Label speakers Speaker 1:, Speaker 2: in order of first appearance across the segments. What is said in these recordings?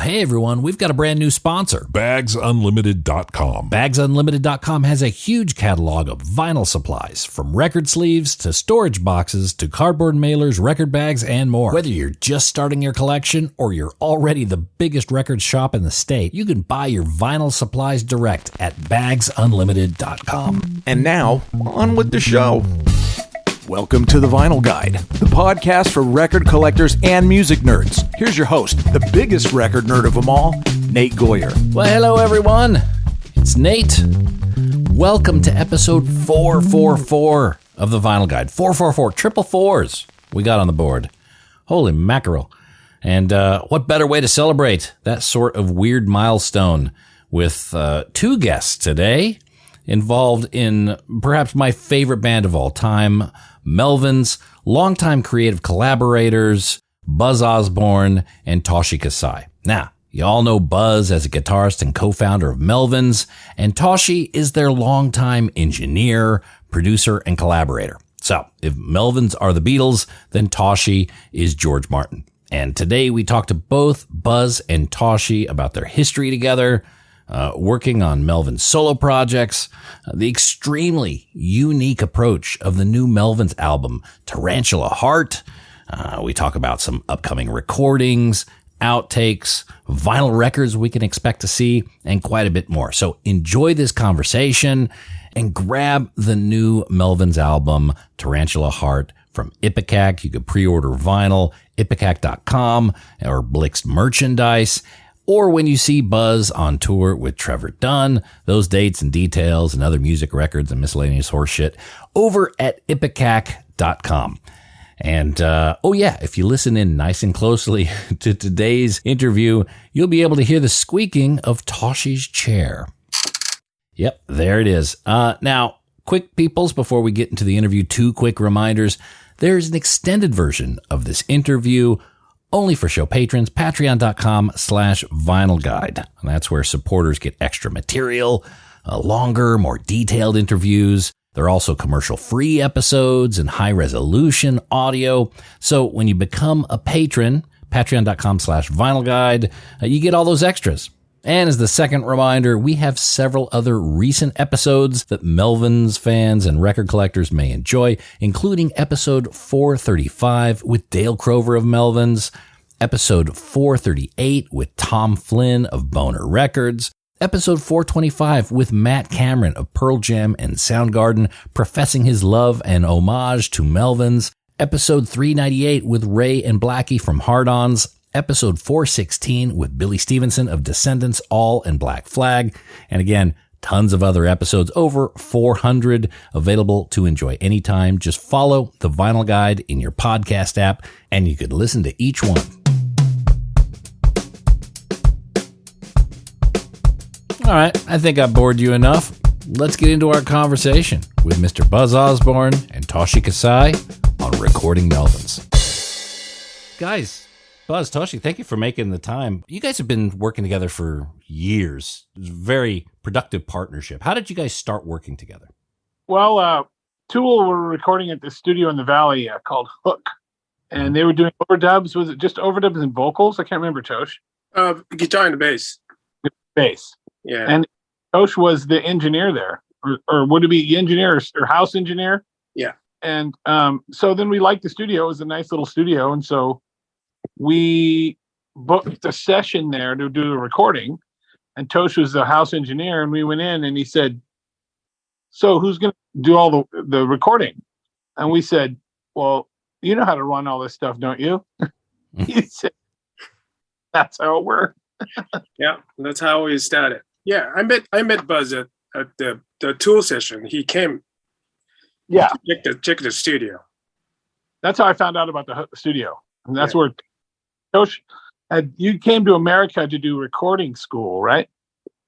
Speaker 1: Hey everyone, we've got a brand new sponsor.
Speaker 2: BagsUnlimited.com.
Speaker 1: BagsUnlimited.com has a huge catalog of vinyl supplies, from record sleeves to storage boxes to cardboard mailers, record bags, and more. Whether you're just starting your collection or you're already the biggest record shop in the state, you can buy your vinyl supplies direct at BagsUnlimited.com.
Speaker 3: And now, on with the show. Welcome to The Vinyl Guide, the podcast for record collectors and music nerds. Here's your host, the biggest record nerd of them all, Nate Goyer.
Speaker 1: Well, hello everyone. It's Nate. Welcome to episode 444 of The Vinyl Guide. 444, triple fours we got on the board. Holy mackerel. And what better way to celebrate that sort of weird milestone with two guests today involved in perhaps my favorite band of all time, Melvins, longtime creative collaborators, Buzz Osborne and Toshi Kasai. Now, you all know Buzz as a guitarist and co-founder of Melvins, and Toshi is their longtime engineer, producer, and collaborator. So, if Melvins are the Beatles, then Toshi is George Martin. And today we talk to both Buzz and Toshi about their history together, working on Melvin's solo projects, the extremely unique approach of the new Melvins album, Tarantula Heart. We talk about some upcoming recordings, outtakes, vinyl records we can expect to see, and quite a bit more. So enjoy this conversation and grab the new Melvins album, Tarantula Heart, from Ipecac. You can pre-order vinyl, ipecac.com, or Blixt merchandise. Or when you see Buzz on tour with Trevor Dunn, those dates and details and other music records and miscellaneous horseshit over at ipecac.com. And, if you listen in nice and closely to today's interview, you'll be able to hear the squeaking of Toshi's chair. Yep, there it is. Now, quick peoples, before we get into the interview, two quick reminders. There's an extended version of this interview only for show patrons, patreon.com/vinyl guide. And that's where supporters get extra material, longer, more detailed interviews. There are also commercial-free episodes and high-resolution audio. So when you become a patron, patreon.com/vinyl guide, you get all those extras. And as the second reminder, we have several other recent episodes that Melvins fans and record collectors may enjoy, including episode 435 with Dale Crover of Melvins, episode 438 with Tom Flynn of Boner Records, episode 425 with Matt Cameron of Pearl Jam and Soundgarden, professing his love and homage to Melvins, episode 398 with Ray and Blackie from Hard-Ons, episode 416 with Billy Stevenson of Descendants, All and Black Flag. And again, tons of other episodes, over 400 available to enjoy anytime. Just follow the Vinyl Guide in your podcast app and you could listen to each one. All right, I think I bored you enough. Let's get into our conversation with Mr. Buzz Osborne and Toshi Kasai on recording Melvins. Guys, Buzz, Toshi, thank you for making the time. You guys have been working together for years. It's a very productive partnership. How did you guys start working together?
Speaker 4: Well, Tool were recording at the studio in the Valley called Hook, and they were doing overdubs. Was it just overdubs and vocals? I can't remember, Tosh.
Speaker 5: Guitar and bass.
Speaker 4: Bass.
Speaker 5: Yeah.
Speaker 4: And Tosh was the engineer there, or would it be engineer or house engineer?
Speaker 5: Yeah.
Speaker 4: And so then we liked the studio. It was a nice little studio, and so we booked a session there to do the recording, and Tosh was the house engineer, and we went in and he said, so who's going to do all the recording? And we said, well, you know how to run all this stuff, don't you? He said, that's how it works.
Speaker 5: Yeah, that's how we started. Yeah, I met Buzz at the Tool session. He came to check the studio.
Speaker 4: That's how I found out about the studio. And that's where Tosh, you came to America to do recording school, right?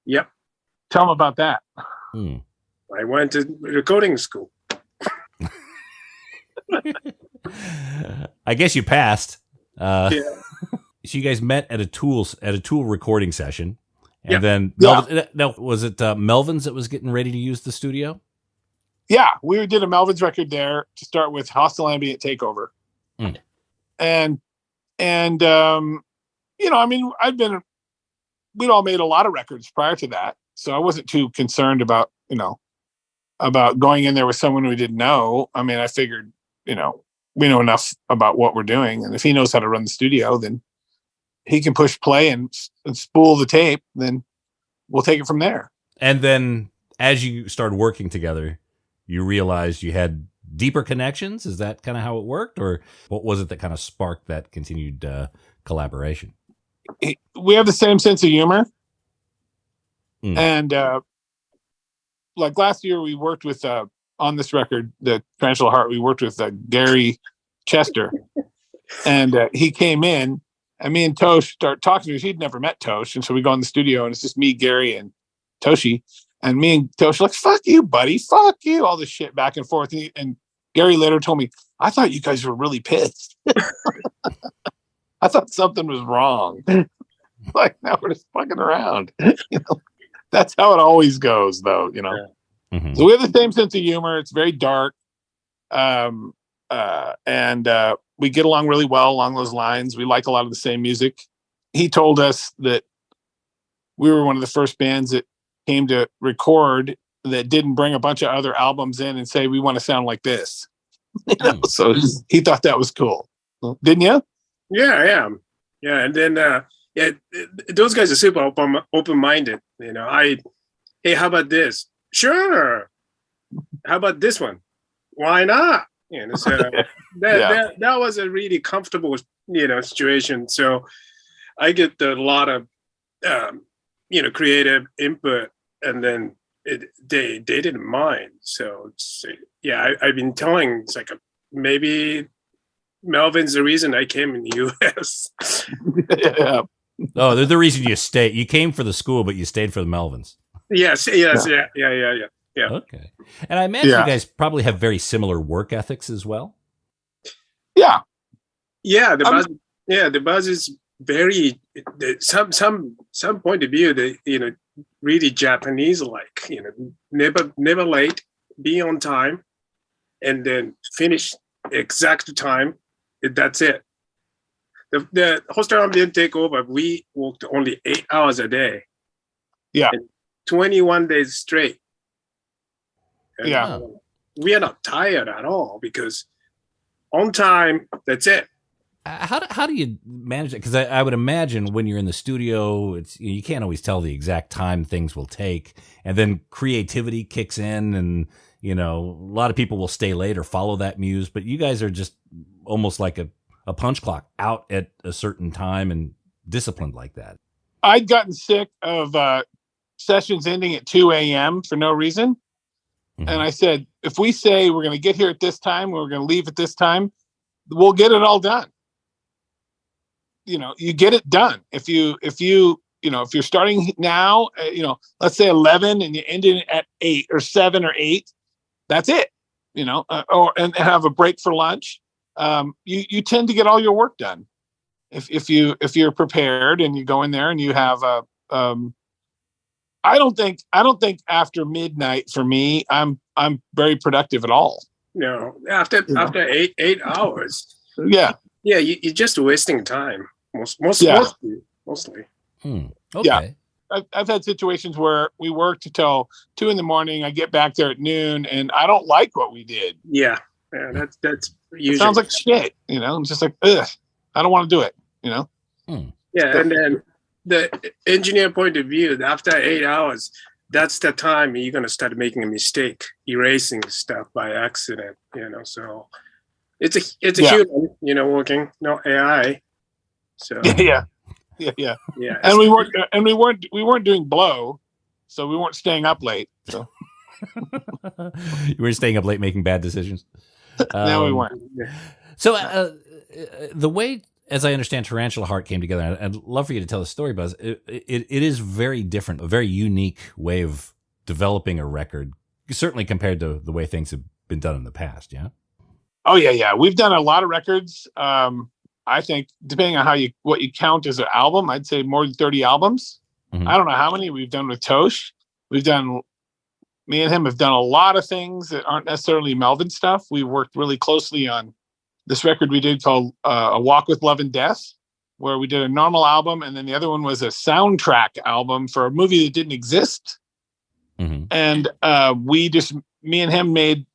Speaker 5: Yep.
Speaker 4: Tell them about that.
Speaker 5: I went to recording school.
Speaker 1: I guess you passed.
Speaker 5: Yeah.
Speaker 1: So you guys met at a Tool recording session, and then was it Melvins that was getting ready to use the studio?
Speaker 4: Yeah, we did a Melvins record there to start with, Hostile Ambient Takeover. And you know, I mean, I've been we'd all made a lot of records prior to that. So I wasn't too concerned about, about going in there with someone we didn't know. I mean, I figured, we know enough about what we're doing. And if he knows how to run the studio, then he can push play and spool the tape. Then we'll take it from there.
Speaker 1: And then as you started working together, you realized you had deeper connections. Is that kind of how it worked? Or what was it that kind of sparked that continued collaboration?
Speaker 4: We have the same sense of humor. And like last year, we worked with, on this record, the Tarantula Heart, we worked with Gary Chester. And he came in, and me and Tosh start talking to him. He'd never met Tosh. And so we go in the studio, and it's just me, Gary, and Toshi. And me and Tosh are like, fuck you, buddy. Fuck you. All this shit back and forth. And Gary later told me, I thought you guys were really pissed. I thought something was wrong. Like, now we're just fucking around. That's how it always goes, though,
Speaker 5: Yeah.
Speaker 1: Mm-hmm.
Speaker 4: So we have the same sense of humor. It's very dark. And we get along really well along those lines. We like a lot of the same music. He told us that we were one of the first bands that came to record that didn't bring a bunch of other albums in and say, we want to sound like this. So he thought that was cool. Didn't you?
Speaker 5: Yeah. And then, those guys are super open-minded. Hey, how about this? Sure. How about this one? Why not? So that was a really comfortable, situation. So I get a lot of, creative input, and then they didn't mind. So I've been telling, it's like maybe Melvin's the reason I came in the U.S.
Speaker 4: Yeah.
Speaker 1: Oh, they're the reason you stayed. You came for the school, but you stayed for the Melvins.
Speaker 5: Yes. Yeah.
Speaker 1: Okay. And I imagine you guys probably have very similar work ethics as well.
Speaker 4: Yeah.
Speaker 5: Yeah. The buzz is very, some point of view, that, really Japanese like, never late, be on time, and then finish exact time. That's it. The hostel didn't take over. We worked only 8 hours a day.
Speaker 4: Yeah.
Speaker 5: 21 days straight. And
Speaker 4: Yeah.
Speaker 5: We are not tired at all because on time, that's it.
Speaker 1: How do you manage it? Because I would imagine when you're in the studio, you can't always tell the exact time things will take, and then creativity kicks in, and a lot of people will stay late or follow that muse, but you guys are just almost like a punch clock, out at a certain time and disciplined like that.
Speaker 4: I'd gotten sick of sessions ending at 2 a.m. for no reason.
Speaker 1: Mm-hmm.
Speaker 4: And I said, if we say we're going to get here at this time, we're going to leave at this time, we'll get it all done. You get it done. If you're starting now, let's say 11 and you end it at 8 or 7 or 8, that's it, and have a break for lunch. You tend to get all your work done. If you're prepared and you go in there and you have I don't think after midnight for me, I'm very productive at all.
Speaker 5: No, after 8 hours.
Speaker 4: Yeah.
Speaker 5: Yeah, you're just wasting time. Mostly.
Speaker 1: Okay.
Speaker 4: Yeah. I've had situations where we worked until 2 a.m. I get back there at noon and I don't like what we did.
Speaker 5: Yeah, that's usually.
Speaker 4: It sounds like shit. I'm just like, ugh, I don't want to do it.
Speaker 5: Yeah, and then the engineer point of view, after 8 hours, that's the time you're gonna start making a mistake, erasing stuff by accident. So it's a human, working, no AI. So
Speaker 4: yeah. And we weren't doing blow, so we weren't staying up late. So
Speaker 1: you were staying up late making bad decisions.
Speaker 4: No, we weren't.
Speaker 1: So the way, as I understand, Tarantula Heart came together, and I'd love for you to tell the story, Buzz. It is very different, a very unique way of developing a record, certainly compared to the way things have been done in the past. Yeah.
Speaker 4: Oh yeah. We've done a lot of records. I think depending on what you count as an album, I'd say more than 30 albums. Mm-hmm. I don't know how many we've done with Tosh. Me and him have done a lot of things that aren't necessarily Melvin stuff. We worked really closely on this record we did called A Walk with Love and Death, where we did a normal album, and then the other one was a soundtrack album for a movie that didn't exist.
Speaker 1: Mm-hmm.
Speaker 4: And me and him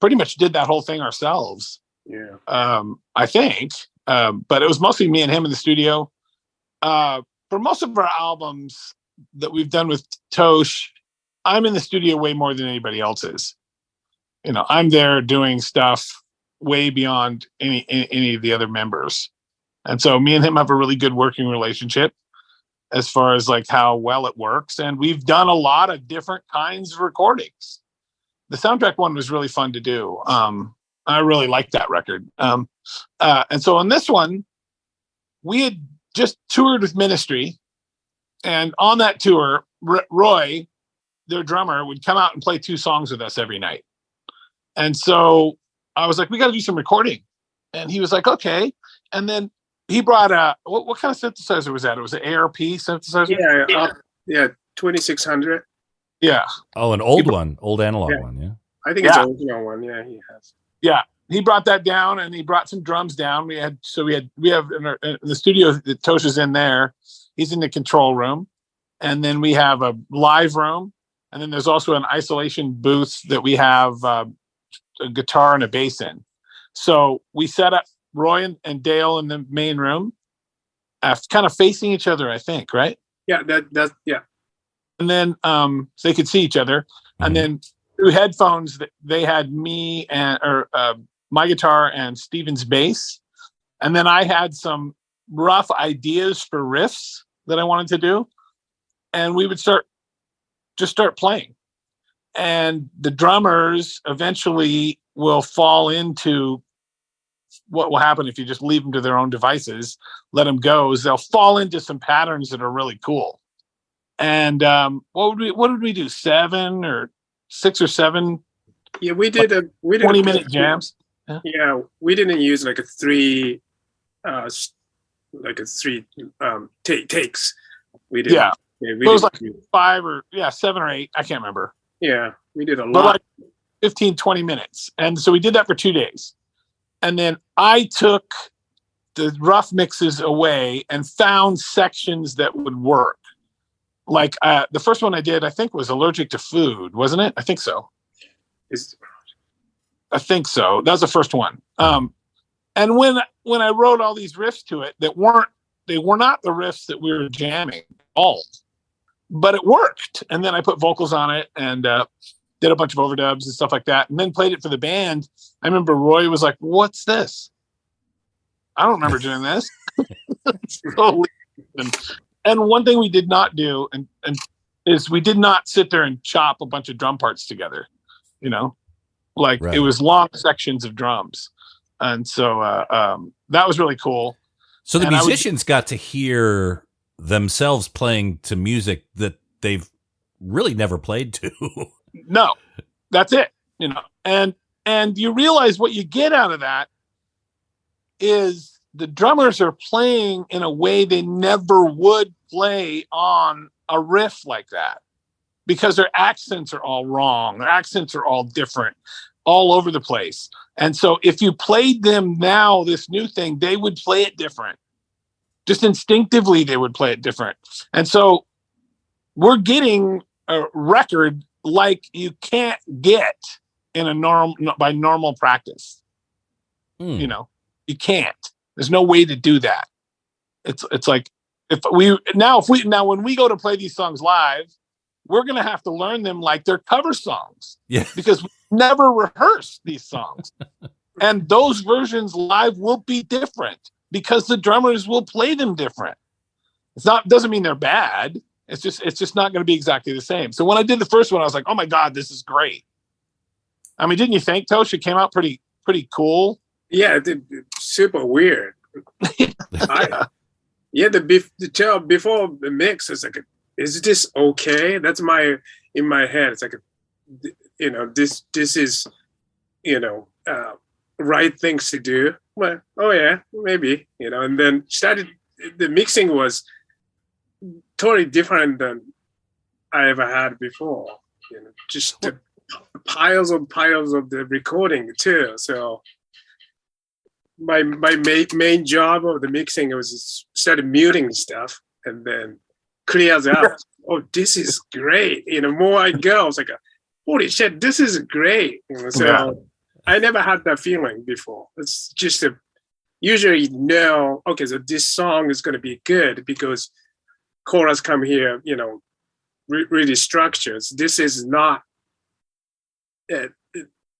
Speaker 4: pretty much did that whole thing ourselves.
Speaker 5: Yeah.
Speaker 4: I think. But it was mostly me and him in the studio. For most of our albums that we've done with Tosh, I'm in the studio way more than anybody else is. I'm there doing stuff way beyond any of the other members. And so me and him have a really good working relationship as far as like how well it works. And we've done a lot of different kinds of recordings. The soundtrack one was really fun to do. I really liked that record. And so on this one, we had just toured with Ministry. And on that tour, Roy, their drummer, would come out and play 2 songs with us every night. And so I was like, we got to do some recording. And he was like, okay. And then he brought what kind of synthesizer was that? It was an ARP synthesizer?
Speaker 5: Yeah, 2600.
Speaker 4: Yeah.
Speaker 1: Oh, an old one, old analog one, yeah.
Speaker 5: I think it's an original one. Yeah, he has.
Speaker 4: Yeah, he brought that down, and he brought some drums down. We have in the studio that Tosh is in there. He's in the control room, and then we have a live room, and then there's also an isolation booth that we have a guitar and a bass in. So we set up Roy and Dale in the main room, kind of facing each other, I think, right?
Speaker 5: Yeah, that's yeah.
Speaker 4: And then so they could see each other,
Speaker 1: Mm-hmm.
Speaker 4: and then through headphones, they had me and my guitar and Steven's bass, and then I had some rough ideas for riffs that I wanted to do, and we would start playing, and the drummers eventually will fall into what will happen if you just leave them to their own devices, let them go, is they'll fall into some patterns that are really cool. And what did we do? 6 or 7?
Speaker 5: Yeah, we did
Speaker 4: 20-minute jams.
Speaker 5: Yeah, we didn't use like a 3 takes. We did.
Speaker 4: Yeah,
Speaker 5: we
Speaker 4: it was like 5 or 7 or 8. I can't remember.
Speaker 5: Yeah, we did a lot.
Speaker 4: But like 15, 20 minutes. And so we did that for 2 days. And then I took the rough mixes away and found sections that would work. Like the first one I did, I think, was Allergic to Food, wasn't it? I think so. I think so. That was the first one. And when I wrote all these riffs to it that were not the riffs that we were jamming at all, but it worked. And then I put vocals on it and did a bunch of overdubs and stuff like that, and then played it for the band. I remember Roy was like, "What's this? I don't remember doing this." And one thing we did not do and is we did not sit there and chop a bunch of drum parts together. Right. It was long sections of drums. And so that was really cool.
Speaker 1: So the musicians got to hear themselves playing to music that they've really never played to.
Speaker 4: No, that's it. And you realize what you get out of that is the drummers are playing in a way they never would play on a riff like that, because their accents are all wrong. Their accents are all different, all over the place. And so if you played them now, this new thing, they would play it different. Just instinctively, they would play it different. And so we're getting a record like you can't get in by normal practice. You can't. There's no way to do that. It's like when we go to play these songs live, we're going to have to learn them like they're cover songs.
Speaker 1: Yeah.
Speaker 4: Because we never rehearsed these songs. And those versions live will be different because the drummers will play them different. Doesn't mean they're bad. It's just not going to be exactly the same. So when I did the first one, I was like, oh my God, this is great. I mean, didn't you think, Tosh? It came out pretty cool.
Speaker 5: Yeah, super weird. The tell before the mix, it's like, is this okay? That's in my head. It's like, this is, right things to do. Well, oh yeah, maybe, and then the mixing was totally different than I ever had before. Just the piles of the recording too. So main job of the mixing was started muting stuff and then clears out. Oh, this is great. More I go, I was like, holy shit, this is great. So I never had that feeling before. It's just usually know, okay, so this song is going to be good because chorus come here, really structures. This is not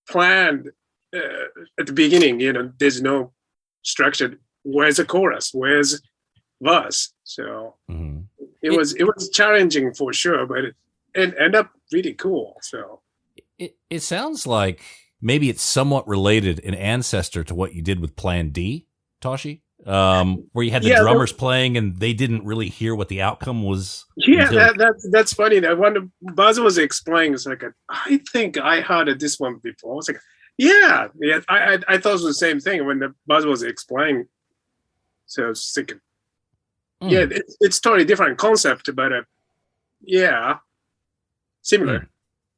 Speaker 5: planned at the beginning. There's no structure. Where's the chorus? Where's verse? So it was challenging for sure, but it ended up really cool. So
Speaker 1: it sounds like maybe it's somewhat related, an ancestor to what you did with Plan D, Toshi, where you had the drummers playing and they didn't really hear what the outcome was.
Speaker 5: Yeah, that's funny. When Buzz was explaining, it's like, I think I heard this one before. I was like, yeah. I thought it was the same thing when the Buzz was explaining. So it's like, yeah, it's totally different concept, but similar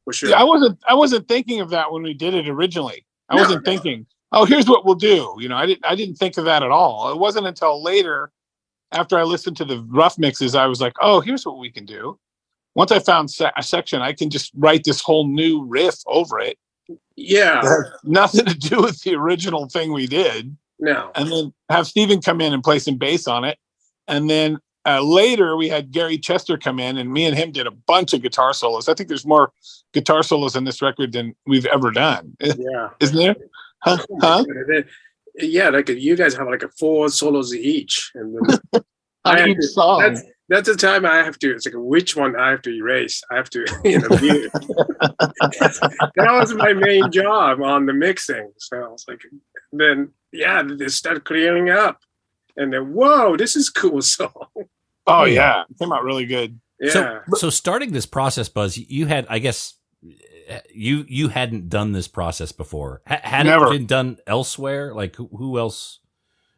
Speaker 5: for sure.
Speaker 4: Yeah, I wasn't thinking of that when we did it originally. I wasn't thinking, oh, here's what we'll do. I didn't think of that at all. It wasn't until later, after I listened to the rough mixes, I was like, oh, here's what we can do. Once I found a section, I can just write this whole new riff over it.
Speaker 5: Yeah,
Speaker 4: that has nothing to do with the original thing we did.
Speaker 5: No,
Speaker 4: and then have Steven come in and play some bass on it. And then later we had Gary Chester come in and me and him did a bunch of guitar solos. I think there's more guitar solos on this record than we've ever done.
Speaker 5: Yeah.
Speaker 4: Isn't there? Huh?
Speaker 5: Yeah, like you guys have like 4 solos each. And then that's the time I have to, it's like which one I have to erase. I have to, mute. That was my main job on the mixing. So I was like, then, they start clearing up. And then, whoa, this is cool song.
Speaker 4: Oh, yeah. It came out really good.
Speaker 5: Yeah.
Speaker 1: So starting this process, Buzz, you had, I guess, you hadn't done this process before. Had it been done elsewhere? Like, who else?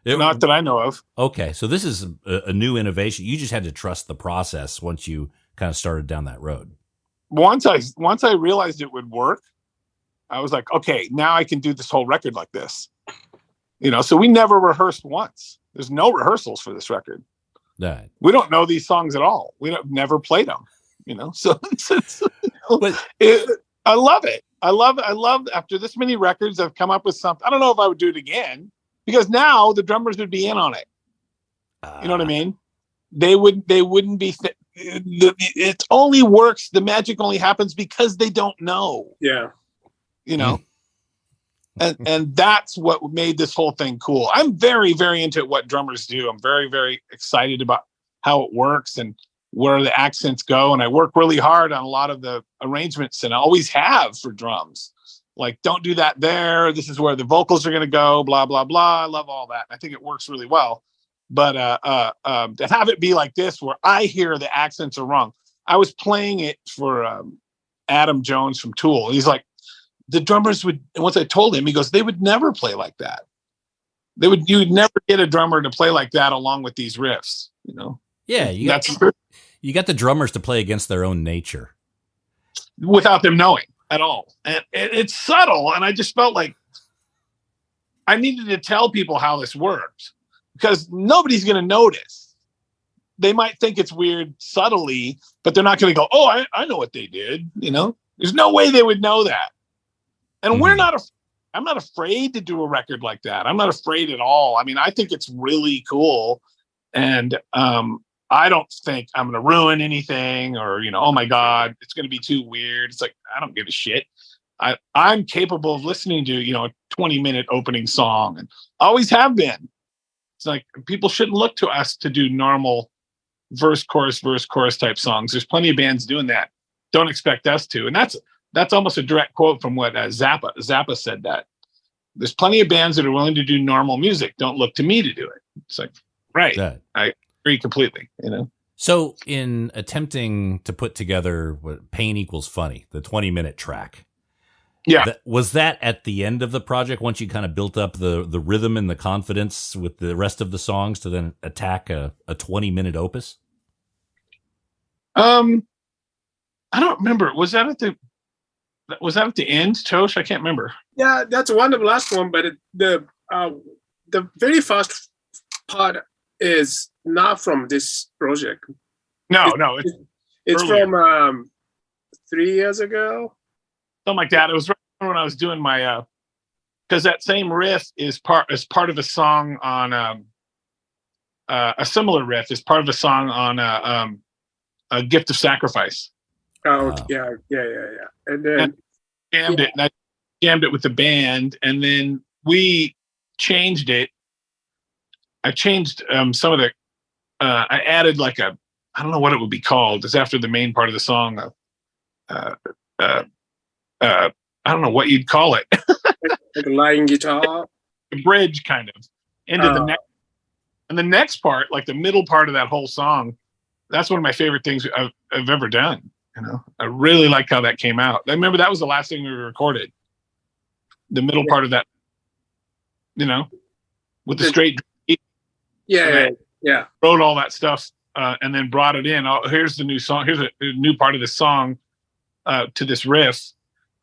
Speaker 4: Not that I know of.
Speaker 1: Okay, so this is a new innovation. You just had to trust the process once you kind of started down that road.
Speaker 4: Once I realized it would work, I was like, okay, now I can do this whole record like this. So we never rehearsed once. There's no rehearsals for this record.
Speaker 1: Right.
Speaker 4: We don't know these songs at all. We never played them. So I love it. I love after this many records, I've come up with something. I don't know if I would do it again because now the drummers would be in on it. You know what I mean? They wouldn't be. It only works. The magic only happens because they don't know.
Speaker 5: Yeah.
Speaker 4: And that's what made this whole thing cool. I'm very, very into what drummers do. I'm very, very excited about how it works and where the accents go. And I work really hard on a lot of the arrangements and I always have for drums. Like, don't do that there. This is where the vocals are going to go, blah, blah, blah. I love all that. I think it works really well. But to have it be like this, where I hear the accents are wrong. I was playing it for Adam Jones from Tool. He's like, the drummers would, once I told him, he goes, they would never play like that. You would never get a drummer to play like that along with these riffs,
Speaker 1: Yeah, you got the drummers to play against their own nature.
Speaker 4: Without them knowing at all. And it's subtle, and I just felt like I needed to tell people how this works because nobody's going to notice. They might think it's weird subtly, but they're not going to go, oh, I know what they did, There's no way they would know that. And I'm not afraid to do a record like that. I'm not afraid at all. I mean, I think it's really cool. And I don't think I'm going to ruin anything or, oh my God, it's going to be too weird. It's like, I don't give a shit. I'm capable of listening to, a 20-minute opening song and always have been. It's like people shouldn't look to us to do normal verse, chorus type songs. There's plenty of bands doing that. Don't expect us to. And that's almost a direct quote from what Zappa. Zappa said that. There's plenty of bands that are willing to do normal music. Don't look to me to do it. It's like, right.
Speaker 1: That.
Speaker 4: I agree completely.
Speaker 1: So in attempting to put together what Pain Equals Funny, the 20-minute track.
Speaker 4: Yeah.
Speaker 1: Was that at the end of the project once you kind of built up the rhythm and the confidence with the rest of the songs to then attack a 20-minute opus?
Speaker 4: I don't remember. Was that at the end, Tosh? I can't remember.
Speaker 5: Yeah, that's one of the last one, but the very first part is not from this project.
Speaker 4: No,
Speaker 5: It's
Speaker 4: earlier.
Speaker 5: from 3 years ago.
Speaker 4: Something like that. It was right when I was doing my because that same riff is part of a song on a similar riff is part of a song on a Gift of Sacrifice.
Speaker 5: Oh, yeah. And then
Speaker 4: I jammed it with the band, and then we changed it. I changed some of the. I added like I don't know what it would be called. It's after the main part of the song. I don't know what you'd call it.
Speaker 5: like a line guitar.
Speaker 4: A bridge, kind of, into the next. And the next part, like the middle part of that whole song, that's one of my favorite things I've ever done. You know, I really like how that came out. I remember that was the last thing we recorded. The middle part of that, you know, with the straight.
Speaker 5: Yeah.
Speaker 4: Wrote all that stuff and then brought it in. Oh, here's the new song. Here's a new part of the song to this riff,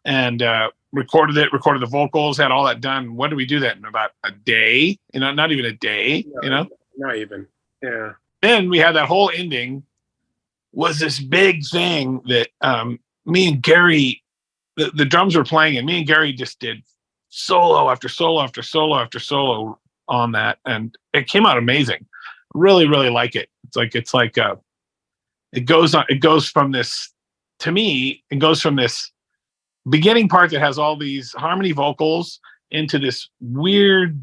Speaker 4: and recorded the vocals, had all that done. When did we do that? In about a day? You know, not even a day.
Speaker 5: No,
Speaker 4: you know,
Speaker 5: not even. Yeah.
Speaker 4: Then we had that whole ending. Was this big thing that me and Gary, the drums were playing, and me and Gary just did solo after solo after solo after solo on that, and it came out amazing. Really, really like it. It goes from this, to me, it goes from this beginning part that has all these harmony vocals into this weird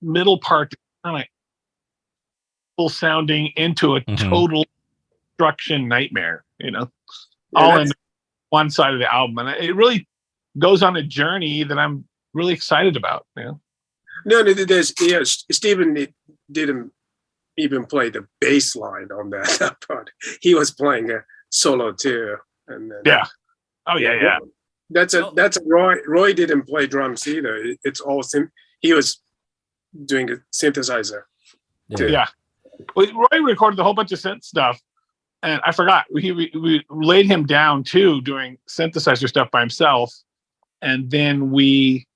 Speaker 4: middle part that kind of full sounding into a total destruction nightmare, you know, all in one side of the album. And it really goes on a journey that I'm really excited about. You know?
Speaker 5: No, Stephen didn't even play the bass line on that part. He was playing a solo too. And then,
Speaker 4: yeah.
Speaker 5: That's Roy. Roy didn't play drums either. It's all he was doing a synthesizer. Too.
Speaker 4: Yeah. Well, Roy recorded a whole bunch of synth stuff, and I forgot we laid him down too doing synthesizer stuff by himself, and then we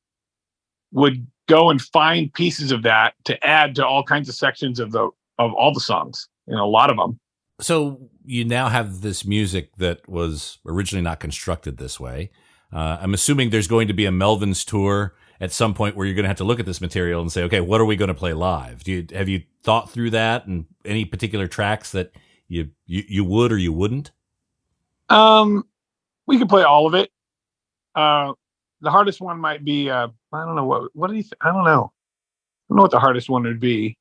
Speaker 4: would go and find pieces of that to add to all kinds of sections of all the songs. You know, a lot of them.
Speaker 1: So you now have this music that was originally not constructed this way. I'm assuming there's going to be a Melvins tour at some point where you're going to have to look at this material and say, okay, what are we going to play live? Have you thought through that, and any particular tracks that you would or you wouldn't?
Speaker 4: We could play all of it. The hardest one might be I don't know what do you I don't know what the hardest one would be.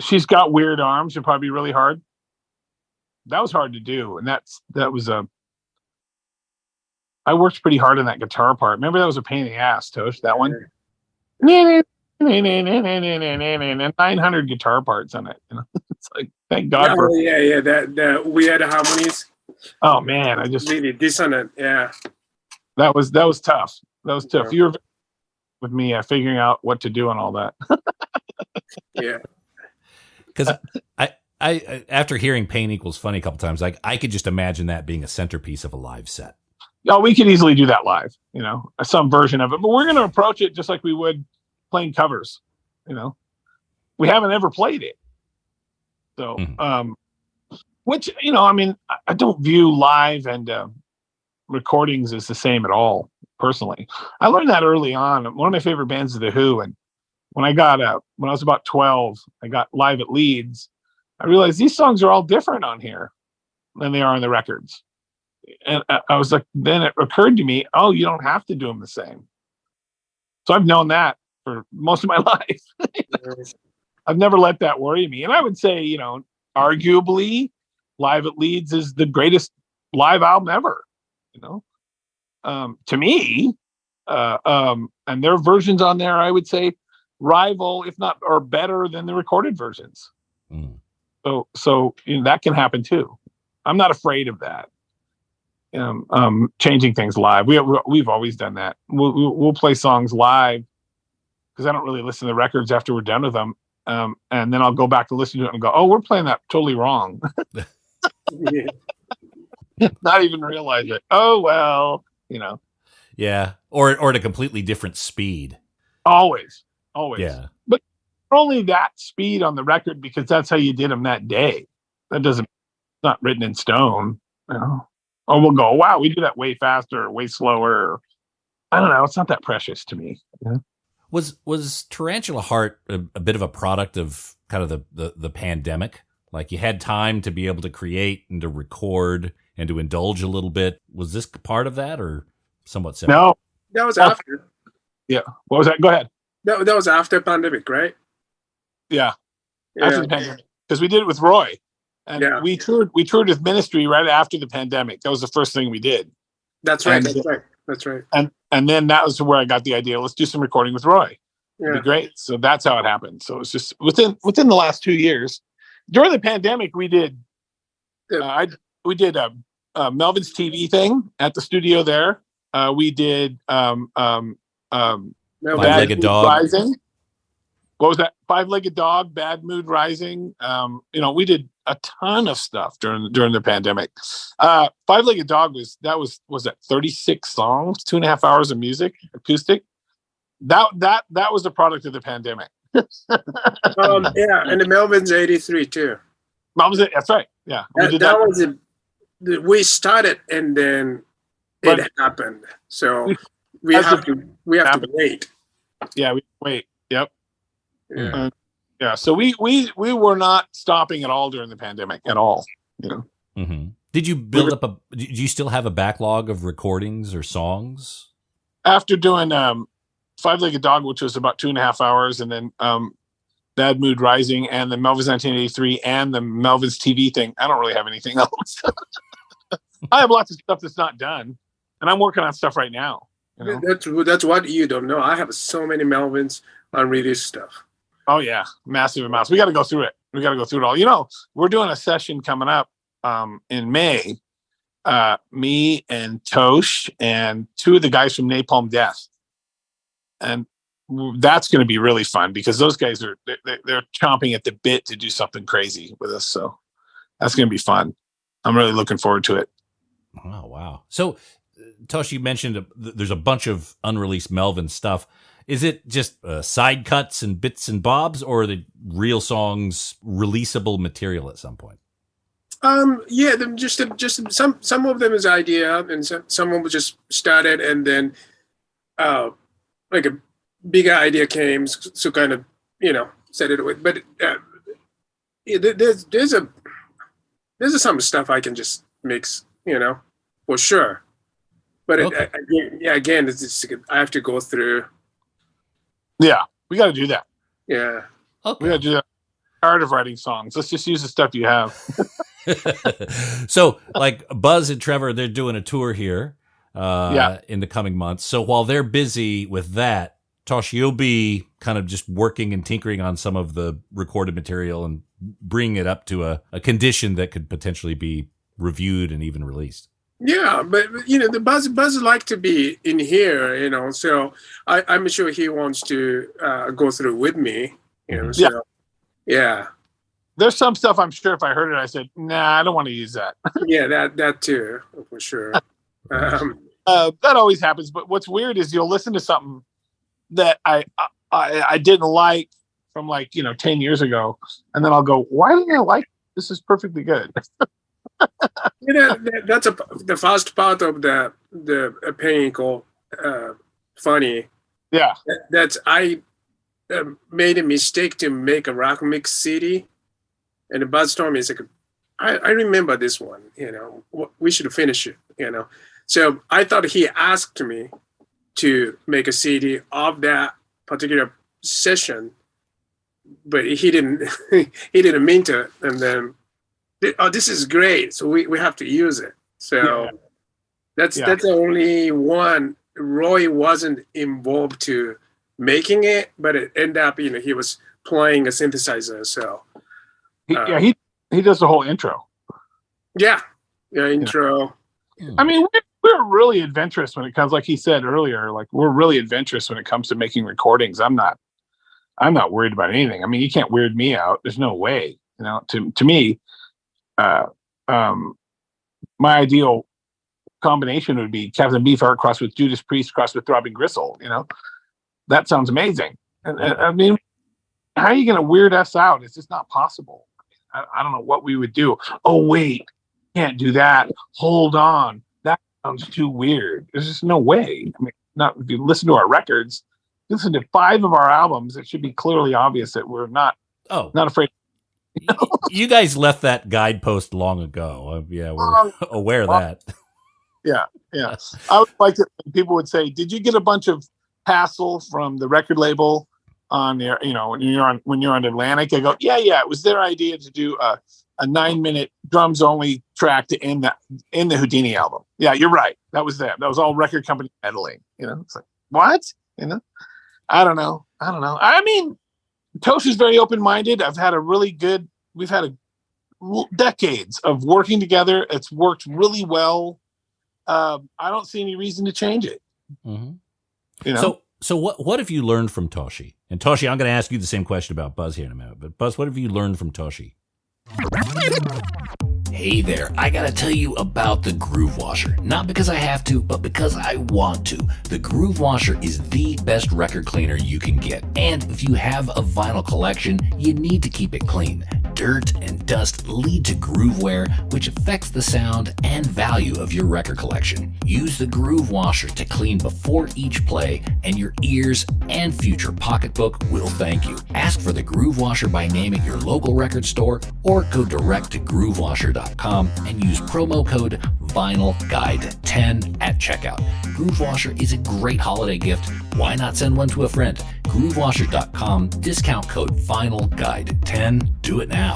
Speaker 4: She's Got Weird Arms would probably be really hard. That was hard to do, and that was I worked pretty hard on that guitar part. Remember, that was a pain in the ass, Tosh, that one. 900 guitar parts on it. You know? It's like, thank God for.
Speaker 5: Yeah. That weird harmonies.
Speaker 4: Oh man, I just
Speaker 5: really dissonant. Yeah.
Speaker 4: That was tough. That was tough.
Speaker 5: Yeah.
Speaker 4: You were with me figuring out what to do and all that.
Speaker 5: Yeah.
Speaker 1: Because I after hearing Pain Equals Funny a couple times, like I could just imagine that being a centerpiece of a live set.
Speaker 4: Oh, we could easily do that live, you know, some version of it. But we're going to approach it just like we would playing covers, you know. We haven't ever played it. So, which, you know, I mean, I don't view live and recordings as the same at all, personally. I learned that early on. One of my favorite bands is The Who. And when I was about 12, I got live at Leeds. I realized these songs are all different on here than they are on the records. And I was like, then it occurred to me, oh, you don't have to do them the same. So I've known that for most of my life. I've never let that worry me. And I would say, you know, arguably Live at Leeds is the greatest live album ever, you know, to me. And their versions on there, I would say, rival, if not, or better than the recorded versions. So you know, that can happen too. I'm not afraid of that. Changing things live. We've always done that. We'll play songs live because I don't really listen to the records after we're done with them. And then I'll go back to listen to it and go, oh, we're playing that totally wrong. Not even realize it. Oh, well, you know.
Speaker 1: Yeah, or at a completely different speed.
Speaker 4: Always.
Speaker 1: Yeah.
Speaker 4: But only that speed on the record because that's how you did them that day. That doesn't, it's not written in stone. Or we'll go, wow, we do that way faster or way slower. I don't know. It's not that precious to me. Yeah.
Speaker 1: Was Tarantula Heart a bit of a product of kind of the pandemic? Like you had time to be able to create and to record and to indulge a little bit. Was this part of that or somewhat separate?
Speaker 4: No.
Speaker 5: That was after.
Speaker 4: Yeah. What was that? Go ahead.
Speaker 5: That was after pandemic, right?
Speaker 4: Yeah. After the pandemic. Because we did it with Roy. And we toured with Ministry right after the pandemic. That was the first thing we did.
Speaker 5: That's right. That's right.
Speaker 4: And then that was where I got the idea. Let's do some recording with Roy. It'd be great. So that's how it happened. So it's just within the last 2 years. During the pandemic, we did a Melvins TV thing at the studio there. We did
Speaker 1: Five-Legged Dog
Speaker 4: Rising. What was that? Five-Legged Dog, Bad Mood Rising. We did a ton of stuff during the pandemic. Five-Legged Dog was that 36 songs, 2.5 hours of music, acoustic. That was the product of the pandemic.
Speaker 5: And the Melvins 83 too.
Speaker 4: Melvins, that's right. Yeah,
Speaker 5: we started and then it happened. So we have to wait.
Speaker 4: Yeah, we wait. Yep.
Speaker 5: Yeah.
Speaker 4: So we were not stopping at all during the pandemic at all.
Speaker 1: Mm-hmm. Did you build up do you still have a backlog of recordings or songs?
Speaker 4: After doing Five-Legged Dog, which was about 2.5 hours, and then Bad Mood Rising and the Melvins 1983 and the Melvins TV thing, I don't really have anything else. I have lots of stuff that's not done, and I'm working on stuff right now.
Speaker 5: That's what you don't know. I have so many Melvins unreleased stuff.
Speaker 4: Oh yeah, massive amounts. We got to go through it. We got to go through it all. We're doing a session coming up in May. Me and Tosh and two of the guys from Napalm Death, and that's going to be really fun because those guys they're chomping at the bit to do something crazy with us. So that's going to be fun. I'm really looking forward to it.
Speaker 1: Oh wow! So Tosh, you mentioned there's a bunch of unreleased Melvin stuff. Is it just side cuts and bits and bobs, or are the real songs releasable material at some point?
Speaker 5: Just some of them is idea, and some of them just started, and then like a bigger idea came, so kind of set it away. But there's some stuff I can just mix, for sure. But
Speaker 1: okay.
Speaker 5: Again, I have to go through.
Speaker 4: Yeah, we got to do that.
Speaker 5: Yeah.
Speaker 1: Okay.
Speaker 4: We got to do that. Art of writing songs. Let's just use the stuff you have.
Speaker 1: So, like Buzz and Trevor, they're doing a tour here in the coming months. So while they're busy with that, Tosh, you'll be kind of just working and tinkering on some of the recorded material and bringing it up to a condition that could potentially be reviewed and even released.
Speaker 5: Yeah, but the Buzz would like to be in here, so I'm sure he wants to go through with me, So, yeah.
Speaker 4: There's some stuff I'm sure if I heard it, I said, nah, I don't want to use that.
Speaker 5: Yeah, that too, for sure.
Speaker 4: That always happens. But what's weird is you'll listen to something that I didn't like from 10 years ago, and then I'll go, why didn't I like this? Is perfectly good.
Speaker 5: That's the first part of the painting called funny.
Speaker 4: Yeah,
Speaker 5: that's I made a mistake to make a rock mix CD, and the Buzz told me, it's like, I remember this one. We should finish it. So I thought he asked me to make a CD of that particular session, but he didn't. He didn't mean to, and then. Oh, this is great. So we have to use it. So that's the only one. Roy wasn't involved to making it, but it ended up, he was playing a synthesizer. So
Speaker 4: he does the whole intro.
Speaker 5: Yeah, intro.
Speaker 4: Yeah. I mean, we're really adventurous when it comes, like he said earlier. Like we're really adventurous when it comes to making recordings. I'm not worried about anything. I mean, you can't weird me out. There's no way. To me. My ideal combination would be Captain Beefheart crossed with Judas Priest crossed with Throbbing Gristle. That sounds amazing. And I mean, how are you going to weird us out? It's just not possible. I don't know what we would do. Oh, wait, can't do that. Hold on. That sounds too weird. There's just no way. I mean, not if you listen to our records, listen to 5 of our albums, it should be clearly obvious that we're not afraid.
Speaker 1: You guys left that guidepost long ago. Yeah, we're aware of that.
Speaker 4: Yeah. I would like it. People would say, "Did you get a bunch of hassle from the record label on your, when you're on Atlantic?" I go, yeah. It was their idea to do a 9-minute drums only track to end the Houdini album. Yeah, you're right. That was them. That was all record company meddling. It's like, what? I don't know. I mean, Toshi's very open-minded. We've had decades of working together. It's worked really well. I don't see any reason to change it.
Speaker 1: Mm-hmm. So what have you learned from Toshi? And Toshi, I'm going to ask you the same question about Buzz here in a minute. But Buzz, what have you learned from Toshi? Hey there, I gotta tell you about the Groove Washer. Not because I have to, but because I want to. The Groove Washer is the best record cleaner you can get. And if you have a vinyl collection, you need to keep it clean. Dirt and dust lead to groove wear, which affects the sound and value of your record collection. Use the Groove Washer to clean before each play, and your ears and future pocketbook will thank you. Ask for the Groove Washer by name at your local record store, or go direct to groovewasher.com and use promo code VinylGuide10 at checkout. Groove Washer is a great holiday gift. Why not send one to a friend? groovewasher.com, discount code VinylGuide10. Do it now.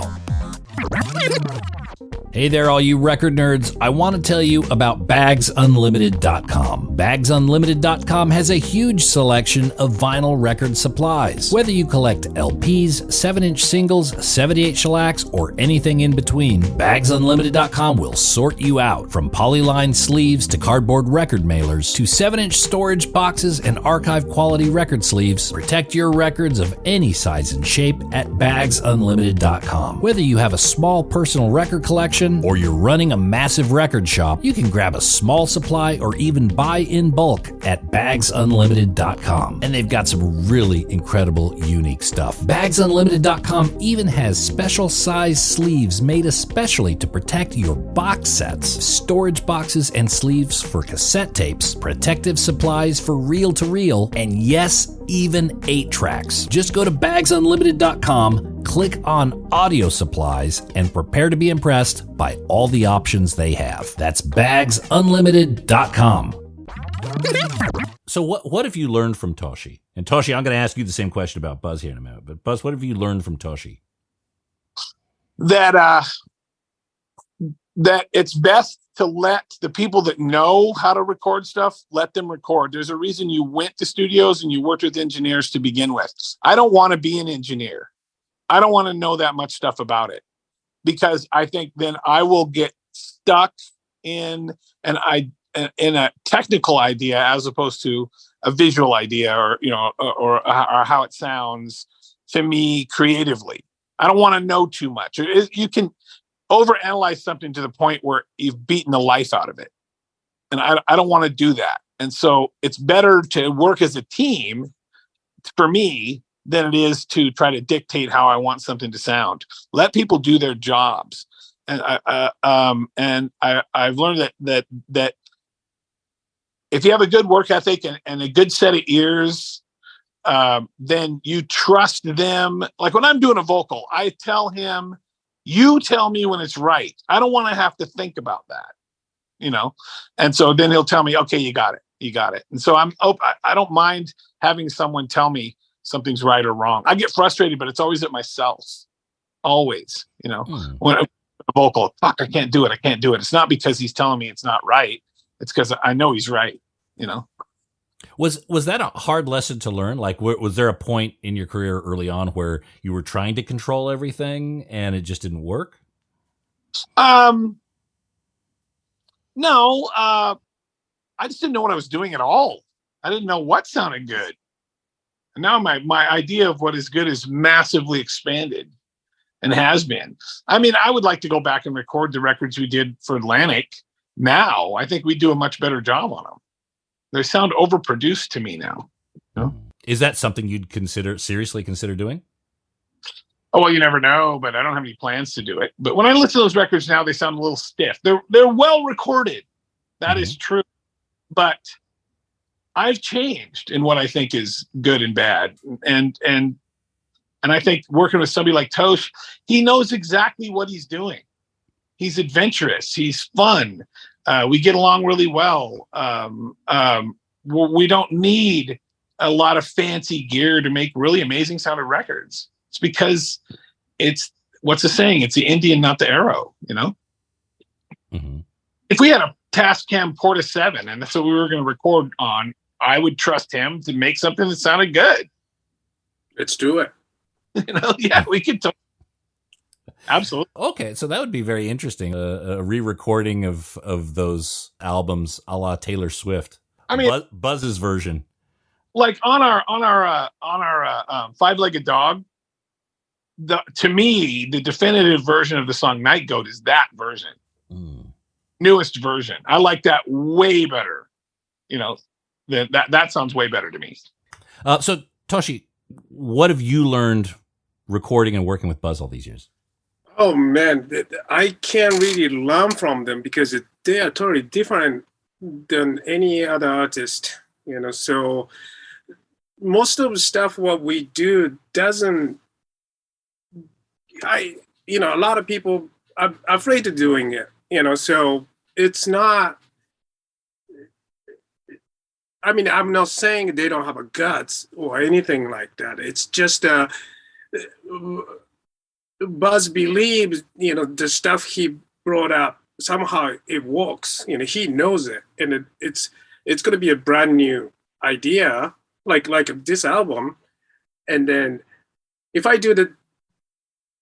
Speaker 1: Hey there, all you record nerds. I want to tell you about BagsUnlimited.com. BagsUnlimited.com has a huge selection of vinyl record supplies. Whether you collect LPs, 7-inch singles, 78 shellacs, or anything in between, BagsUnlimited.com will sort you out. From polyline sleeves to cardboard record mailers to 7-inch storage boxes and archive quality record sleeves, protect your records of any size and shape at BagsUnlimited.com. Whether you have a small personal record collection or you're running a massive record shop, you can grab a small supply or even buy in bulk at BagsUnlimited.com. And they've got some really incredible, unique stuff. BagsUnlimited.com even has special size sleeves made especially to protect your box sets, storage boxes and sleeves for cassette tapes, protective supplies for reel-to-reel, and yes, even 8-tracks. Just go to BagsUnlimited.com, click on audio supplies, and prepare to be impressed by all the options they have. That's BagsUnlimited.com. So what have you learned from Toshi? And Toshi, I'm going to ask you the same question about Buzz here in a minute. But Buzz, what have you learned from Toshi?
Speaker 4: That it's best to let the people that know how to record stuff, let them record. There's a reason you went to studios and you worked with engineers to begin with. I don't want to be an engineer. I don't want to know that much stuff about it, because I think then I will get stuck in a technical idea as opposed to a visual idea, or how it sounds to me creatively. I don't want to know too much. You can overanalyze something to the point where you've beaten the life out of it. And I don't want to do that. And so it's better to work as a team for me than it is to try to dictate how I want something to sound. Let people do their jobs. And I've learned that if you have a good work ethic and a good set of ears, then you trust them. Like when I'm doing a vocal, I tell him, you tell me when it's right. I don't want to have to think about that, And so then he'll tell me, okay, you got it. And so I don't mind having someone tell me something's right or wrong. I get frustrated, but it's always at myself. Always, when a vocal, fuck, I can't do it. It's not because he's telling me it's not right. It's because I know he's right, Was
Speaker 1: that a hard lesson to learn? Like, was there a point in your career early on where you were trying to control everything and it just didn't work?
Speaker 4: No, I just didn't know what I was doing at all. I didn't know what sounded good. And now my idea of what is good is massively expanded and has been. I mean, I would like to go back and record the records we did for Atlantic now, I think we do a much better job on them. They sound overproduced to me now. No?
Speaker 1: Is that something you'd seriously consider doing?
Speaker 4: Oh, well, you never know, but I don't have any plans to do it. But when I listen to those records now, they sound a little stiff. They're well recorded. That is true. But I've changed in what I think is good and bad. And I think working with somebody like Tosh, he knows exactly what he's doing. He's adventurous. He's fun. We get along really well. We don't need a lot of fancy gear to make really amazing sounding records. It's because it's, what's the saying? It's the Indian, not the arrow, you know?
Speaker 1: Mm-hmm.
Speaker 4: If we had a Tascam Porta 7 and that's what we were going to record on, I would trust him to make something that sounded good.
Speaker 5: Let's do it.
Speaker 4: You know, yeah, we could talk. Absolutely.
Speaker 1: Okay, so that would be very interesting. A re-recording of those albums, a la Taylor Swift.
Speaker 4: I mean,
Speaker 1: Buzz's version.
Speaker 4: Like on our Five-Legged Dog. To me, the definitive version of the song "Night Goat" is that version, newest version. I like that way better. You know, that sounds way better to me.
Speaker 1: So Toshi, what have you learned recording and working with Buzz all these years?
Speaker 5: Oh man, I can't really learn from them because they are totally different than any other artist. You know, so most of the stuff what we do doesn't. A lot of people are afraid of doing it. You know, so it's not. I mean, I'm not saying they don't have a guts or anything like that. It's just Buzz believes, you know, the stuff he brought up, somehow it works. You know, he knows it. And it's going to be a brand new idea, like this album. And then if I do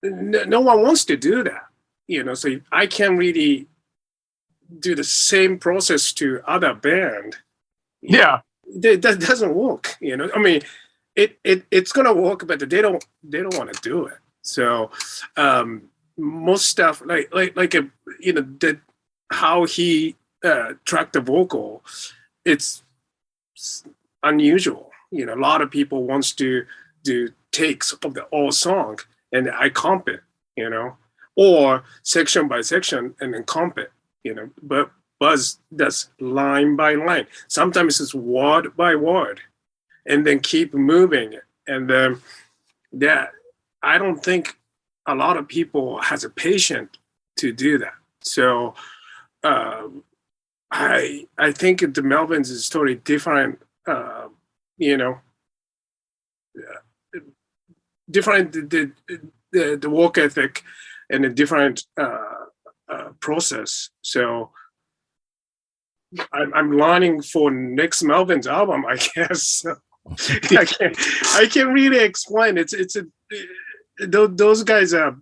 Speaker 5: no one wants to do that, you know, so I can't really do the same process to other band.
Speaker 4: Yeah.
Speaker 5: That doesn't work, you know. I mean, it's gonna work, but they don't want to do it. So most stuff like how he tracked the vocal, it's unusual. You know, a lot of people wants to do takes of the whole song and I comp it, you know, or section by section and then comp it, you know. But Buzz does line by line. Sometimes it's word by word, and then keep moving. And that I don't think a lot of people has a patience to do that. So I think the Melvins is totally different. You know, different the work ethic and a different process. So. I'm learning for next Melvin's album, I guess. I can't really explain. Those guys are,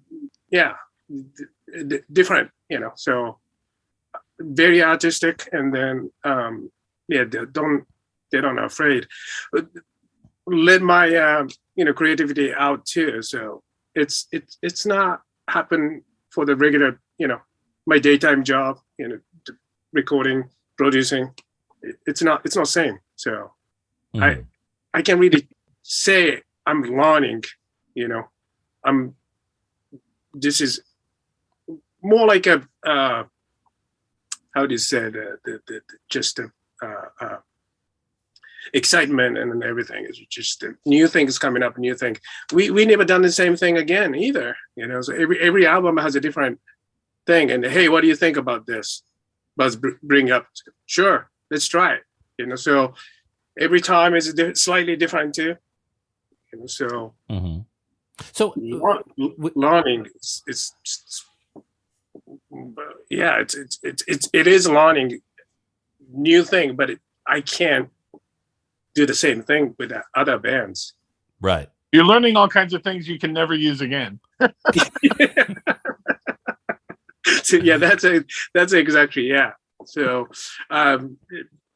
Speaker 5: different, you know. So very artistic, and then they're not afraid. Let my creativity out too. So it's not happen for the regular, you know, my daytime job, you know, recording. Producing, it's not same. So I can't really say I'm learning, you know. This is more like a how do you say just excitement and everything. It's just new things coming up, new thing. We never done the same thing again either, you know. So every album has a different thing. And hey, what do you think about this? Buzz bring up, sure, let's try it. You know, so every time is slightly different too. You know, so learning is it is learning new thing, but I can't do the same thing with other bands.
Speaker 1: Right.
Speaker 4: You're learning all kinds of things you can never use again.
Speaker 5: So yeah, that's exactly, yeah. So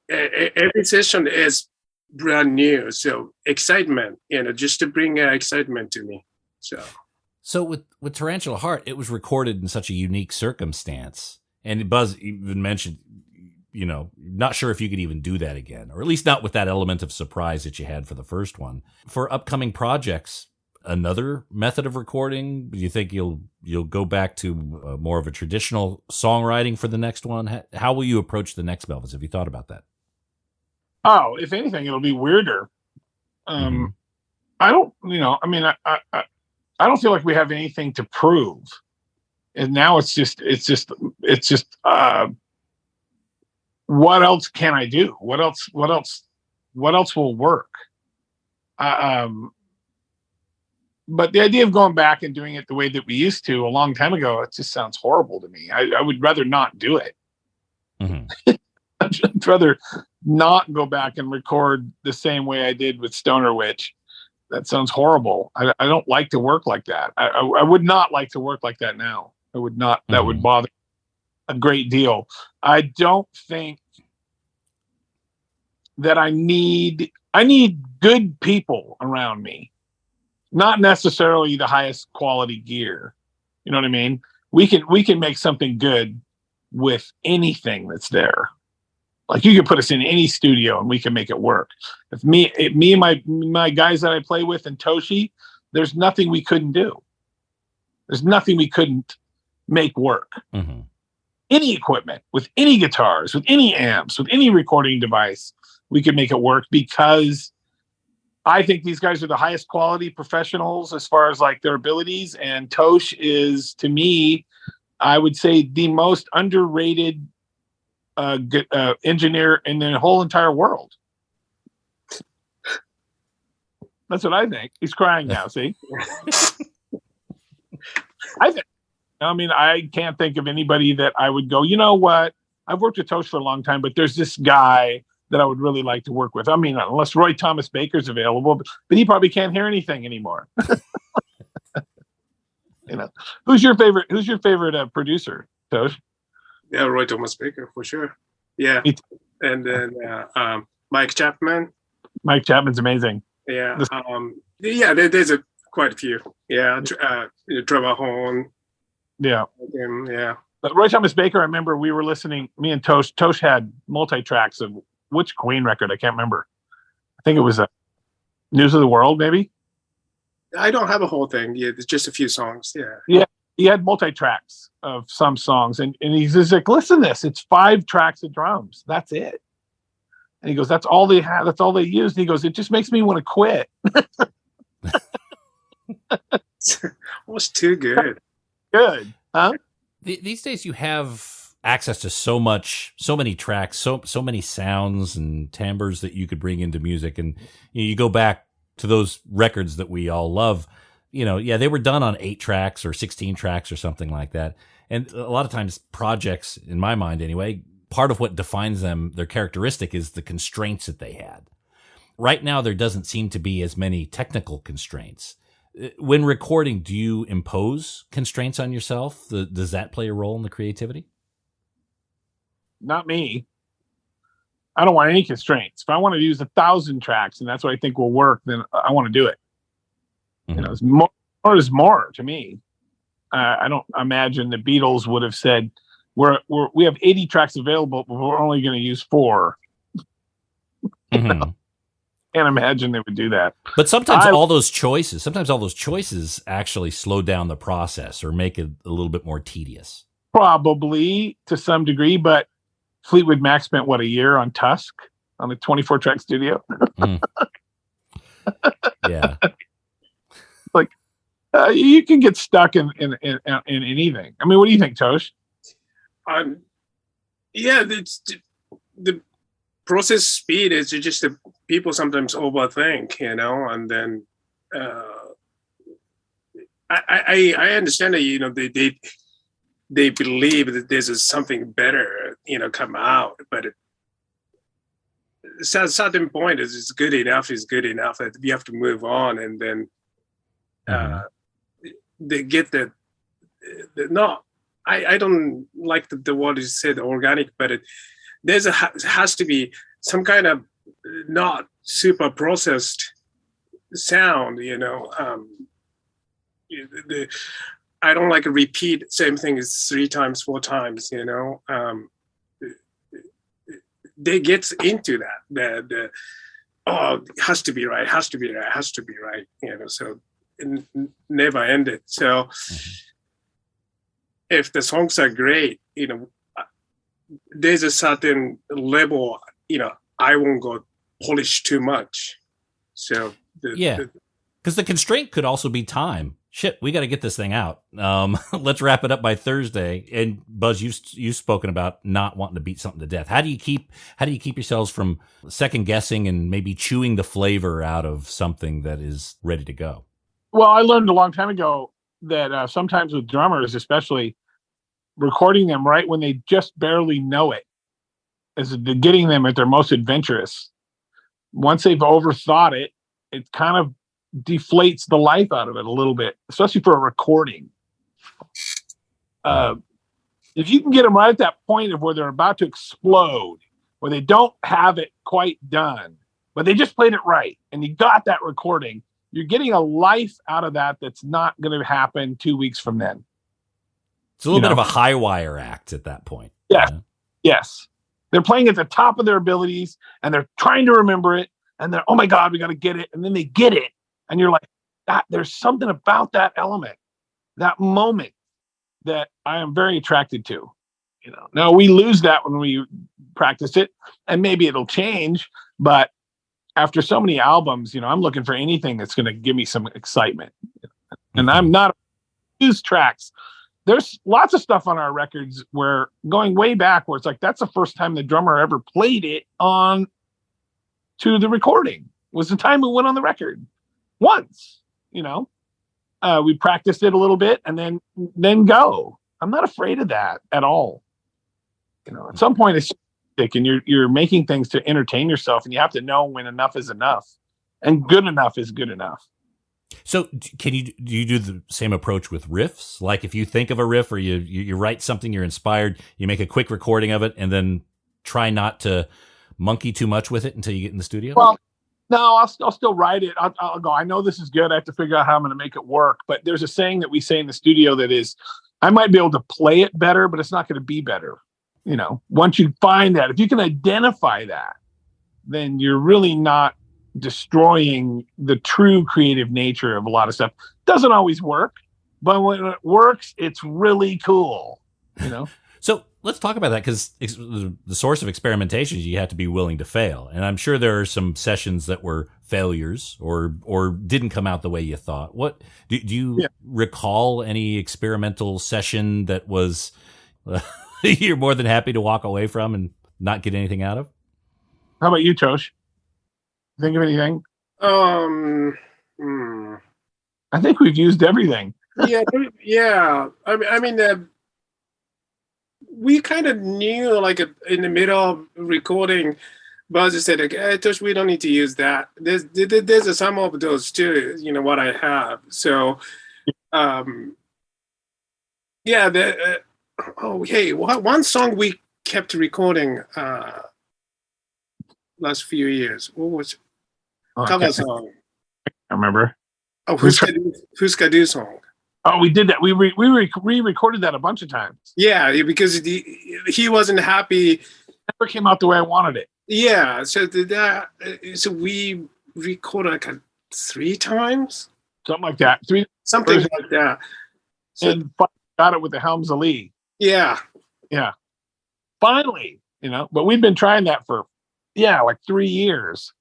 Speaker 5: every session is brand new, so excitement, you know, just to bring excitement to me. So
Speaker 1: with Tarantula Heart, it was recorded in such a unique circumstance. And Buzz even mentioned, not sure if you could even do that again, or at least not with that element of surprise that you had for the first one. For upcoming projects, another method of recording? Do you think you'll go back to more of a traditional songwriting for the next one? How will you approach the next Melvins? Have you thought about that?
Speaker 4: Oh, if anything, it'll be weirder. I don't, I don't feel like we have anything to prove. And now it's just what else can I do? What else will work? But the idea of going back and doing it the way that we used to a long time ago, it just sounds horrible to me. I would rather not do it. I'd rather not go back and record the same way I did with Stoner Witch. That sounds horrible. I don't like to work like that. I would not like to work like that now. I would not. That would bother a great deal. I don't think that I need good people around me. Not necessarily the highest quality gear. You know what I mean? We can make something good with anything that's there. Like you can put us in any studio and we can make it work. If me and my guys that I play with and Toshi, there's nothing we couldn't do. There's nothing we couldn't make work. Any equipment, with any guitars, with any amps, with any recording device, we could make it work because I think these guys are the highest quality professionals as far as like their abilities. And Tosh is, to me, I would say the most underrated engineer in the whole entire world. That's what I think. He's crying now. See, I can't think of anybody that I would go, you know what? I've worked with Tosh for a long time, but there's this guy that I would really like to work with. I mean, unless Roy Thomas Baker's available, but he probably can't hear anything anymore. Who's your favorite producer, Tosh?
Speaker 5: Yeah, Roy Thomas Baker for sure. Yeah, and then Mike Chapman.
Speaker 4: Mike Chapman's amazing.
Speaker 5: Yeah, there's quite a few. Yeah, Trevor Horn.
Speaker 4: Yeah,
Speaker 5: yeah.
Speaker 4: But Roy Thomas Baker, I remember we were listening. Me and Tosh had multi-tracks of which Queen record? I can't remember. I think it was News of the World, maybe.
Speaker 5: I don't have a whole thing. Yeah, it's just a few songs. Yeah.
Speaker 4: Yeah. He had multi-tracks of some songs, and he's just like, listen to this. It's 5 tracks of drums. That's it. And he goes, that's all they have. That's all they use. And he goes, it just makes me want to quit.
Speaker 5: Was too good.
Speaker 4: Good. Huh?
Speaker 1: These days you have access to so many tracks, so many sounds and timbres that you could bring into music. And you go back to those records that we all love. They were done on 8 tracks or 16 tracks or something like that. And a lot of times projects, in my mind anyway, part of what defines them, their characteristic, is the constraints that they had. Right now, there doesn't seem to be as many technical constraints. When recording, do you impose constraints on yourself? Does that play a role in the creativity?
Speaker 4: Not me. I don't want any constraints. If I want to use 1,000 tracks and that's what I think will work, then I want to do it. It's more is more to me. I don't imagine the Beatles would have said, we have 80 tracks available, but we're only going to use 4. Can't imagine they would do that.
Speaker 1: But sometimes all those choices actually slow down the process or make it a little bit more tedious.
Speaker 4: Probably to some degree, but Fleetwood Mac spent a year on Tusk on a 24-track studio.
Speaker 1: Yeah.
Speaker 4: Like you can get stuck in anything. I mean, what do you think, Tosh?
Speaker 5: The process speed is just that people sometimes overthink, and then I understand that they believe that there's something better come out, but at a certain point it's good enough that we have to move on, and then they get that. I don't like the word you said, organic, but has to be some kind of not super processed sound. I don't like to repeat same thing as 3 times, 4 times. They get into that. It has to be right, has to be right, has to be right. So it never ended. So if the songs are great, there's a certain level. I won't go polish too much. So
Speaker 1: because the constraint could also be time. Shit, we got to get this thing out. Let's wrap it up by Thursday. And Buzz, you've spoken about not wanting to beat something to death. How do you keep yourselves from second guessing and maybe chewing the flavor out of something that is ready to go?
Speaker 4: Well, I learned a long time ago that sometimes with drummers, especially recording them right when they just barely know it, is getting them at their most adventurous. Once they've overthought it, it kind of deflates the life out of it a little bit, especially for a recording. If you can get them right at that point of where they're about to explode, where they don't have it quite done, but they just played it right, and you got that recording, you're getting a life out of that that's not going to happen 2 weeks from then.
Speaker 1: It's a little bit of a high wire act at that point.
Speaker 4: Yeah. Yes. They're playing at the top of their abilities, and they're trying to remember it, and they're, oh my God, we got to get it. And then they get it. And you're like, there's something about that element, that moment, that I am very attracted to. Now we lose that when we practice it, and maybe it'll change. But after so many albums, I'm looking for anything that's going to give me some excitement. And I'm not use tracks. There's lots of stuff on our records where going way back where it's like, that's the first time the drummer ever played it on to the recording, was the time we went on the record. Once, we practiced it a little bit and then go. I'm not afraid of that at all. At some point it's sick, and you're making things to entertain yourself, and you have to know when enough is enough, and good enough is good enough.
Speaker 1: So do you do the same approach with riffs? Like if you think of a riff or you write something, you're inspired, you make a quick recording of it and then try not to monkey too much with it until you get in the studio?
Speaker 4: Well, no, I'll still write it. I'll go, I know this is good. I have to figure out how I'm going to make it work. But there's a saying that we say in the studio that is, I might be able to play it better, but it's not going to be better. Once you find that, if you can identify that, then you're really not destroying the true creative nature of a lot of stuff. Doesn't always work, but when it works, it's really cool.
Speaker 1: So let's talk about that, because the source of experimentation is you have to be willing to fail. And I'm sure there are some sessions that were failures or didn't come out the way you thought. What do you recall any experimental session that was you're more than happy to walk away from and not get anything out of?
Speaker 4: How about you, Tosh? Think of anything? I think we've used everything.
Speaker 5: Yeah. I mean, we kind of knew, like in the middle of recording, Buzz said, like, hey, Tosh, we don't need to use that. There's some of those too, what I have. So, one song we kept recording last few years. What was it? Cover song?
Speaker 4: I remember.
Speaker 5: Oh, Huskadu song.
Speaker 4: Oh, we did that. We re-recorded that a bunch of times.
Speaker 5: Yeah, because he wasn't happy.
Speaker 4: It never came out the way I wanted it.
Speaker 5: Yeah, so we recorded like 3 times,
Speaker 4: something like that.
Speaker 5: Something like that. So,
Speaker 4: and got it with the Helms Ali.
Speaker 5: Yeah.
Speaker 4: Finally, but we'd been trying that for like 3 years.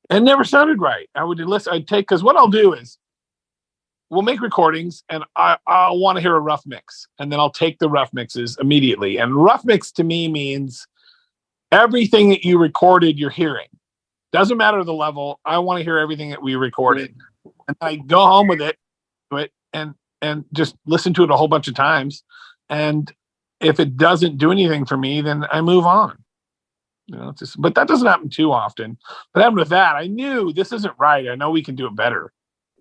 Speaker 4: And never sounded right. I would listen. Because what I'll do is we'll make recordings, and I'll want to hear a rough mix, and then I'll take the rough mixes immediately. And rough mix to me means everything that you recorded, you're hearing. Doesn't matter the level. I want to hear everything that we recorded, and I go home with it, and just listen to it a whole bunch of times. And if it doesn't do anything for me, then I move on. But that doesn't happen too often. But happened with that, I knew this isn't right. I know we can do it better.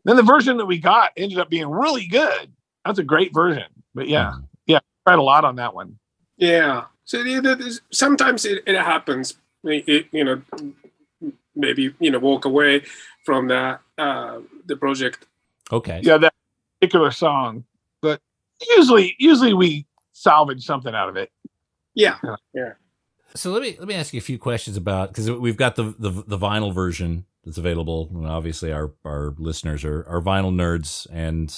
Speaker 4: Then the version that we got ended up being really good. That's a great version. But tried a lot on that one. Yeah.
Speaker 5: So sometimes it happens. Maybe walk away from that the project.
Speaker 1: Okay.
Speaker 4: Yeah, that particular song. But Usually we salvage something out of it.
Speaker 5: Yeah.
Speaker 1: So let me ask you a few questions about, because we've got the vinyl version that's available. And obviously, our listeners are vinyl nerds, and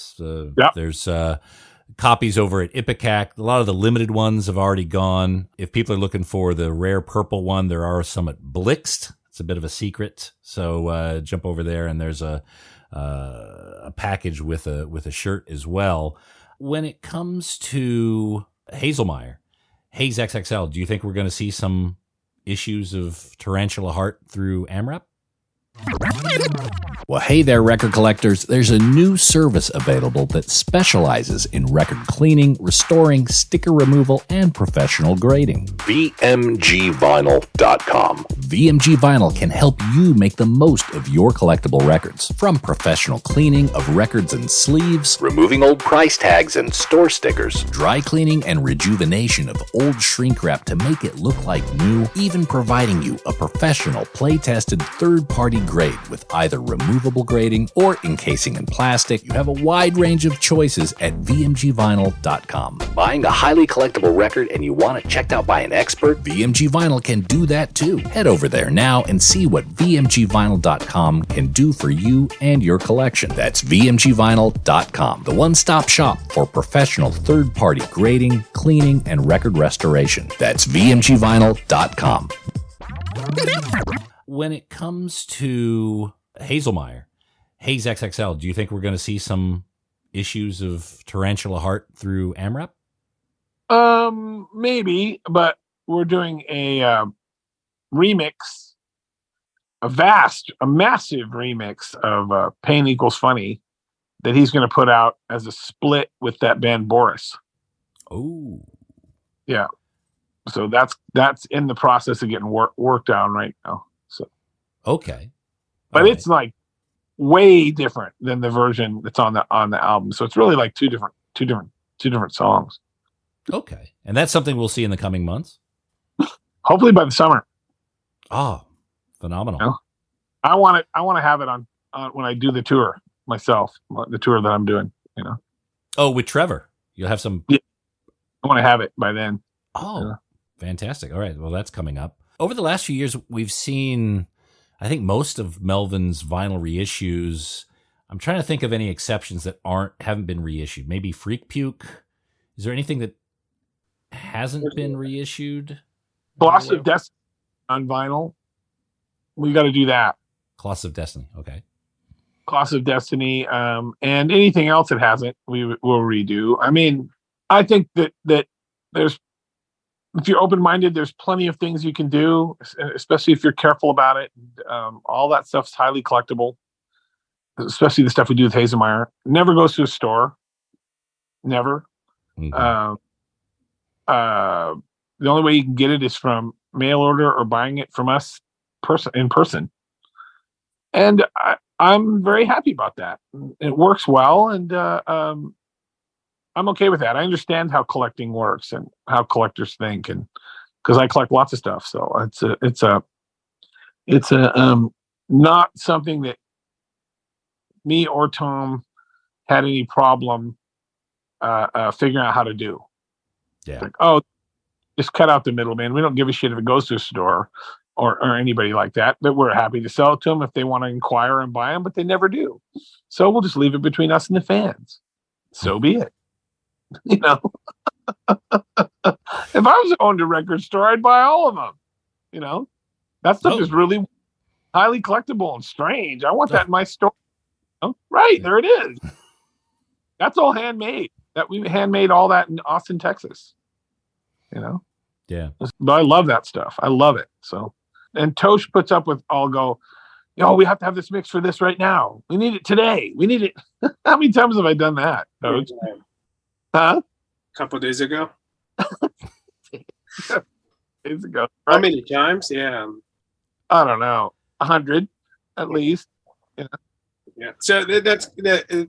Speaker 1: there's copies over at Ipecac. A lot of the limited ones have already gone. If people are looking for the rare purple one, there are some at Blixt. It's a bit of a secret, so jump over there, and there's a package with a shirt as well. When it comes to Hazelmeyer, Haze XXL, do you think we're going to see some issues of Tarantula Heart through AMRAP? Well, hey there, record collectors. There's a new service available that specializes in record cleaning, restoring, sticker removal, and professional grading.
Speaker 3: VMGVinyl.com.
Speaker 1: VMG Vinyl can help you make the most of your collectible records. From professional cleaning of records and sleeves,
Speaker 3: Removing old price tags and store stickers.
Speaker 1: dry cleaning and rejuvenation of old shrink wrap to make it look like new, even providing you a professional play-tested third-party grade with either removable grading or encasing in plastic. You have a wide range of choices at VMGVinyl.com.
Speaker 3: Buying a highly collectible record and you want it checked out by an expert?
Speaker 1: VMG Vinyl can do that too. Head over there now and see what VMGVinyl.com can do for you and your collection. That's VMGVinyl.com, the one-stop shop for professional third-party grading, cleaning, and record restoration. That's VMGVinyl.com. When it comes to Hazelmeyer, Haze XXL, do you think we're going to see some issues of Tarantula Heart through AMRAP?
Speaker 4: Maybe, but we're doing a remix, a massive remix of Pain Equals Funny that he's going to put out as a split with that band Boris.
Speaker 1: Oh,
Speaker 4: yeah. So that's in the process of getting worked on right now. So
Speaker 1: okay,
Speaker 4: but it's like way different than the version that's on the album. So it's really like two different songs.
Speaker 1: Okay, and that's something we'll see in the coming months.
Speaker 4: Hopefully by the summer.
Speaker 1: Oh, phenomenal!
Speaker 4: You know? I want to have it on when I do the tour myself, the tour that I'm doing. You know.
Speaker 1: Oh, with Trevor, you'll have some.
Speaker 4: Yeah, I want to have it by then.
Speaker 1: Oh,
Speaker 4: yeah.
Speaker 1: Fantastic! All right, well, that's coming up. Over the last few years, we've seen, I think, most of Melvins' vinyl reissues. I'm trying to think of any exceptions that haven't been reissued. Maybe Freak Puke. Is there anything that hasn't been reissued?
Speaker 4: Philosophy of Destiny on vinyl. We got to do that.
Speaker 1: Colossus of Destiny. Okay.
Speaker 4: Colossus of Destiny, and anything else that hasn't, we will redo. I mean, I think that there's, if you're open-minded, there's plenty of things you can do, especially if you're careful about it. All that stuff's highly collectible, especially the stuff we do with Hazelmeyer. Never goes to a store. Never. Mm-hmm. The only way you can get it is from mail order or buying it from us in person. And I'm very happy about that. It works well, and I'm okay with that. I understand how collecting works and how collectors think, and because I collect lots of stuff, so it's not something that me or Tom had any problem figuring out how to do.
Speaker 1: Yeah.
Speaker 4: Like, oh, just cut out the middleman. We don't give a shit if it goes to a store or anybody like that. But we're happy to sell it to them if they want to inquire and buy them, but they never do. So we'll just leave it between us and the fans. So be it. You know, if I was owned a record store, I'd buy all of them. You know, that stuff is really highly collectible and strange. I want that in my store. Oh, right, there it is. That's all handmade. That we handmade all that in Austin, Texas. You know,
Speaker 1: yeah.
Speaker 4: But I love that stuff. I love it. So, and Tosh puts up with. I'll go. Oh, we have to have this mix for this right now. We need it today. We need it. How many times have I done that, Tosh? Huh?
Speaker 5: A couple of days ago.
Speaker 4: Days ago.
Speaker 5: Right? How many times? Yeah.
Speaker 4: I don't know. 100 at least. Yeah.
Speaker 5: Yeah. So that's that.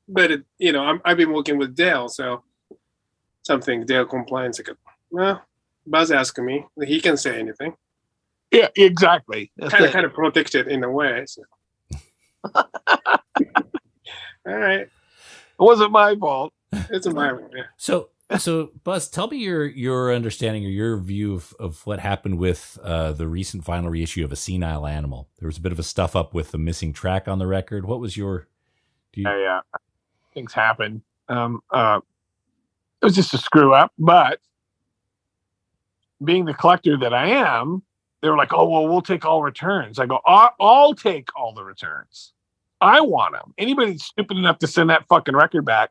Speaker 5: But you know, I've been working with Dale, so something Dale complains. I go, well, Buzz asking me, he can say anything.
Speaker 4: Yeah, exactly.
Speaker 5: Kind of protected in a way. So. All right.
Speaker 4: It wasn't my fault.
Speaker 5: It's a minor. Yeah.
Speaker 1: So Buzz, tell me your understanding or your view of what happened with the recent vinyl reissue of A Senile Animal. There was a bit of a stuff up with the missing track on the record. What was your?
Speaker 4: Yeah, things happen. It was just a screw up, but being the collector that I am, they were like, "Oh, well, we'll take all returns." I go, "I'll take all the returns. I want them. Anybody stupid enough to send that fucking record back,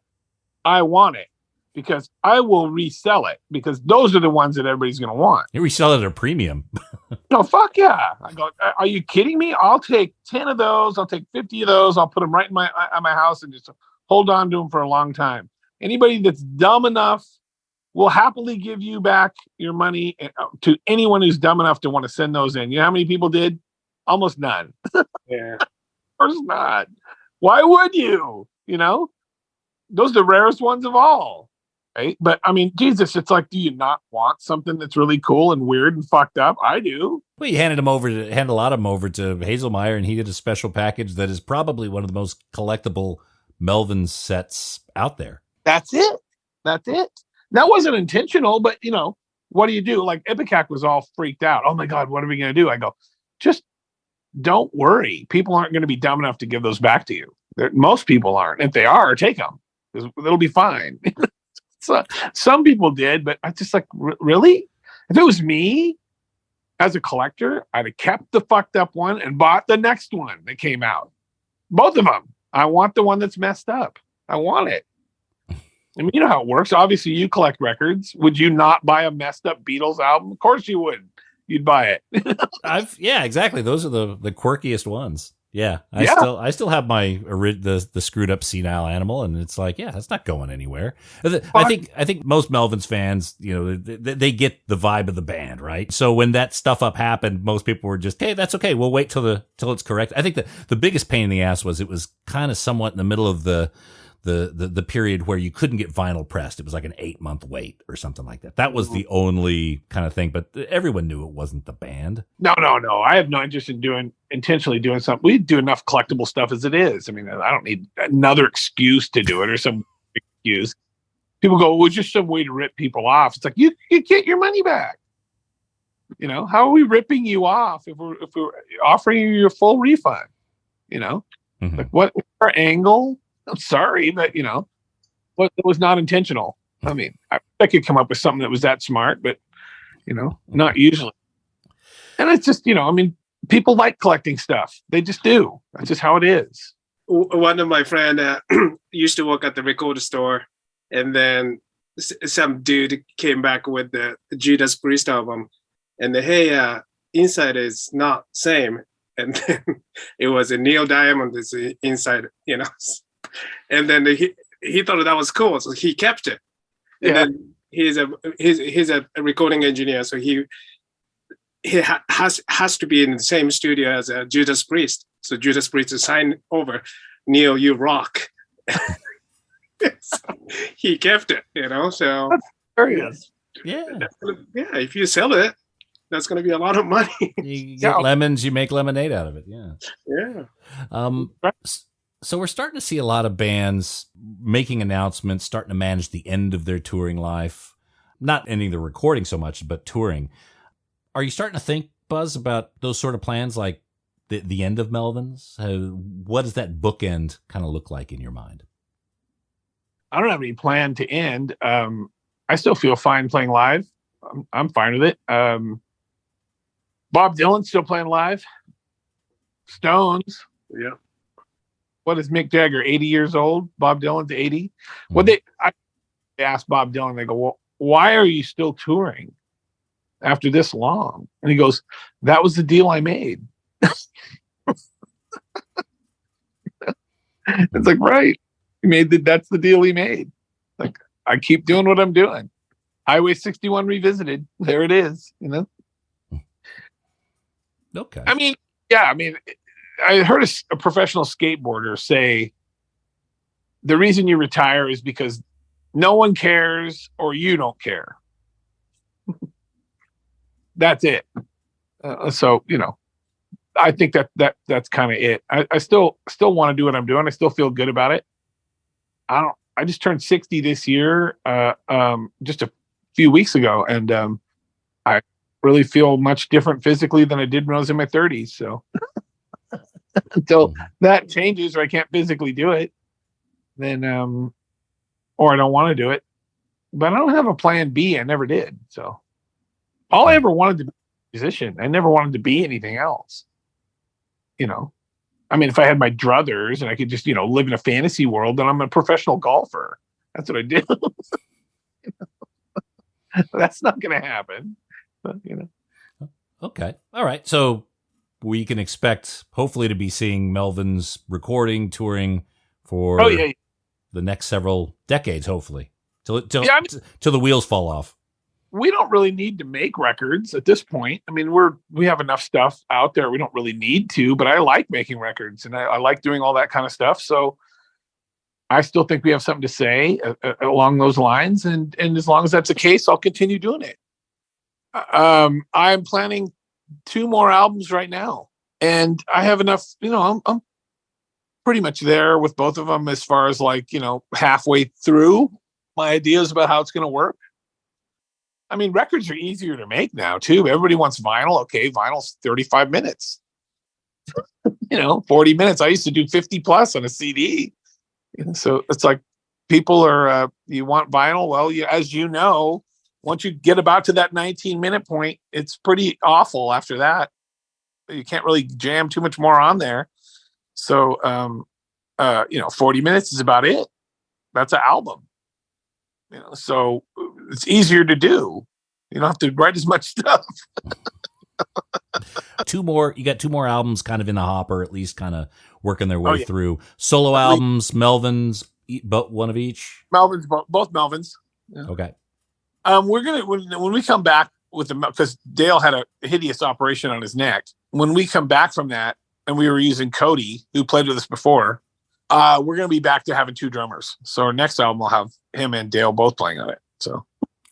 Speaker 4: I want it because I will resell it because those are the ones that everybody's going to want."
Speaker 1: You resell it at a premium.
Speaker 4: No, fuck yeah. I go, "Are you kidding me? I'll take 10 of those. I'll take 50 of those. I'll put them right in my house and just hold on to them for a long time." Anybody that's dumb enough will happily give you back your money to anyone who's dumb enough to want to send those in. You know how many people did? Almost none.
Speaker 5: Yeah.
Speaker 4: Of course not. Why would you? You know, those are the rarest ones of all. Right. But I mean, Jesus, it's like, do you not want something that's really cool and weird and fucked up? I do.
Speaker 1: Well, you handed a lot of them over to Hazelmeyer, and he did a special package that is probably one of the most collectible Melvins sets out there.
Speaker 4: That's it. That wasn't intentional, but you know, what do you do? Like Ipecac was all freaked out. "Oh my God, what are we going to do?" I go, just don't worry. People aren't going to be dumb enough to give those back to you. Most people aren't. If they are, take them. It'll be fine. So, some people did, but I just like, really? If it was me as a collector, I'd have kept the fucked up one and bought the next one that came out. Both of them. I want the one that's messed up. I want it. I mean, you know how it works. Obviously, you collect records. Would you not buy a messed up Beatles album? Of course you would. You'd buy it.
Speaker 1: Yeah, exactly. Those are the quirkiest ones. Yeah, I still have my the screwed up Senile Animal, and it's like, yeah, that's not going anywhere. I think most Melvins fans, you know, they get the vibe of the band, right? So when that stuff up happened, most people were just, hey, that's okay. We'll wait till it's correct. I think the biggest pain in the ass was it was kind of somewhat in the middle of the period where you couldn't get vinyl pressed. It was like an 8-month wait or something like that. That was the only kind of thing, but everyone knew it wasn't the band.
Speaker 4: No. I have no interest in intentionally doing something. We do enough collectible stuff as it is. I mean, I don't need another excuse to do it or some excuse. People go, well, just some way to rip people off. It's like, you get your money back. You know, how are we ripping you off if we're offering you a full refund? You know, like what's our angle? I'm sorry, but you know, it was not intentional. I mean, I could come up with something that was that smart, but you know, not usually. And it's just, you know, I mean, people like collecting stuff. They just do. That's just how it is.
Speaker 5: One of my friends used to work at the record store, and then some dude came back with the Judas Priest album, and hey, inside is not same, and then it was a Neil Diamond is inside, you know. And then he thought that was cool, so he kept it. And then he's a recording engineer, so he has to be in the same studio as Judas Priest. So Judas Priest is signed over, Neil, you rock. So he kept it, you know. So
Speaker 4: that's hilarious.
Speaker 1: Yeah.
Speaker 5: If you sell it, that's going to be a lot of money.
Speaker 1: You get lemons, you make lemonade out of it. Yeah.
Speaker 5: Yeah.
Speaker 1: So we're starting to see a lot of bands making announcements, starting to manage the end of their touring life, not ending the recording so much, but touring. Are you starting to think, Buzz, about those sort of plans, like the end of Melvins? What does that bookend kind of look like in your mind?
Speaker 4: I don't have any plan to end. I still feel fine playing live. I'm fine with it. Bob Dylan's still playing live. Stones.
Speaker 5: Yeah.
Speaker 4: What is Mick Jagger, 80 years old? Bob Dylan's 80. Well, I asked Bob Dylan, they go, well, why are you still touring after this long? And he goes, that was the deal I made. It's like, right. That's the deal he made. Like, I keep doing what I'm doing. Highway 61 revisited. There it is, you know?
Speaker 1: Okay.
Speaker 4: I mean, I heard a professional skateboarder say the reason you retire is because no one cares or you don't care. That's it. So, you know, I think that's kind of it. I still want to do what I'm doing. I still feel good about it. I I just turned 60 this year, just a few weeks ago, and I really feel much different physically than I did when I was in my 30s. So until that changes, or I can't physically do it, then or I don't want to do it. But I don't have a plan B. I never did. So all I ever wanted to be a musician. I never wanted to be anything else. I mean, if I had my druthers and I could just, live in a fantasy world, then I'm a professional golfer. That's what I do. That's not going to happen. But,
Speaker 1: Okay. All right. So we can expect, hopefully, to be seeing Melvins recording, touring for the next several decades, hopefully, till the wheels fall off.
Speaker 4: We don't really need to make records at this point. I mean, we have enough stuff out there. We don't really need to, but I like making records and I like doing all that kind of stuff. So I still think we have something to say along those lines. And as long as that's the case, I'll continue doing it. I'm planning 2 more albums right now, and I have enough, I'm pretty much there with both of them as far as halfway through my ideas about how it's going to work. I mean, records are easier to make now too. Everybody wants vinyl. Okay. Vinyl's 35 minutes, 40 minutes. I used to do 50 plus on a CD. So it's like people are, you want vinyl. Well, as you know, once you get about to that 19-minute point, it's pretty awful after that. You can't really jam too much more on there. So, 40 minutes is about it. That's an album. So it's easier to do. You don't have to write as much stuff.
Speaker 1: You got 2 more albums kind of in the hopper, at least kind of working their way through. Solo albums, Melvins, one of each?
Speaker 4: Melvins, both Melvins.
Speaker 1: Yeah. Okay.
Speaker 4: We're going to, when we come back with because Dale had a hideous operation on his neck. When we come back from that, and we were using Cody, who played with us before, we're going to be back to having 2 drummers. So our next album will have him and Dale both playing on it. So,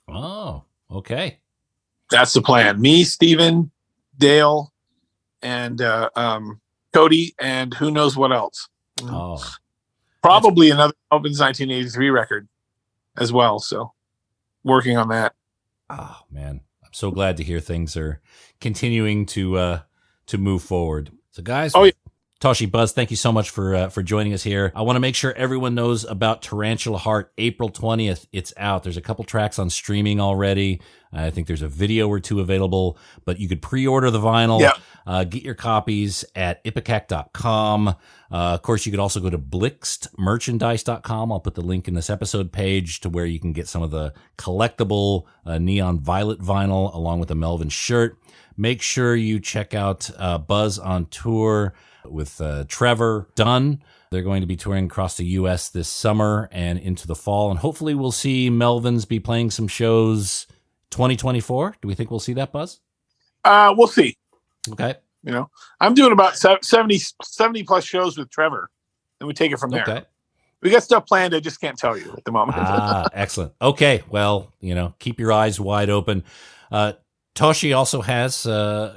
Speaker 1: oh, okay,
Speaker 4: that's the plan. Me, Steven, Dale, and Cody, and who knows what else.
Speaker 1: Oh,
Speaker 4: probably another Melvins 1983 record as well. So, working on that.
Speaker 1: Oh man, I'm so glad to hear things are continuing to move forward. So, guys. Toshi, Buzz, thank you so much for joining us here. I want to make sure everyone knows about Tarantula Heart. April 20th, it's out. There's a couple tracks on streaming already. I think there's a video or 2 available, but you could pre-order the vinyl. Yeah. Get your copies at ipecac.com. Of course, you could also go to blixtmerchandise.com. I'll put the link in this episode page to where you can get some of the collectible neon violet vinyl along with a Melvin shirt. Make sure you check out Buzz on tour with Trevor Dunn. They're going to be touring across the U.S. this summer and into the fall. And hopefully we'll see Melvins be playing some shows 2024. Do we think we'll see that, Buzz?
Speaker 4: We'll see.
Speaker 1: Okay.
Speaker 4: I'm doing about 70 plus shows with Trevor, and we take it from there. Okay. We got stuff planned. I just can't tell you at the moment.
Speaker 1: Excellent. Okay. Well, keep your eyes wide open. Toshi also has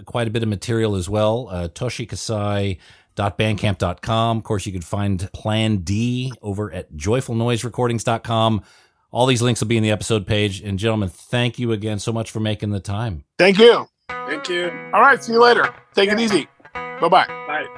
Speaker 1: quite a bit of material as well. Toshi Kasai.bandcamp.com. Of course, you can find Plan D over at joyfulnoiserecordings.com. All these links will be in the episode page. And gentlemen, thank you again so much for making the time.
Speaker 4: Thank you.
Speaker 5: Thank you.
Speaker 4: All right. See you later. Take it easy. Bye-bye.
Speaker 5: Bye.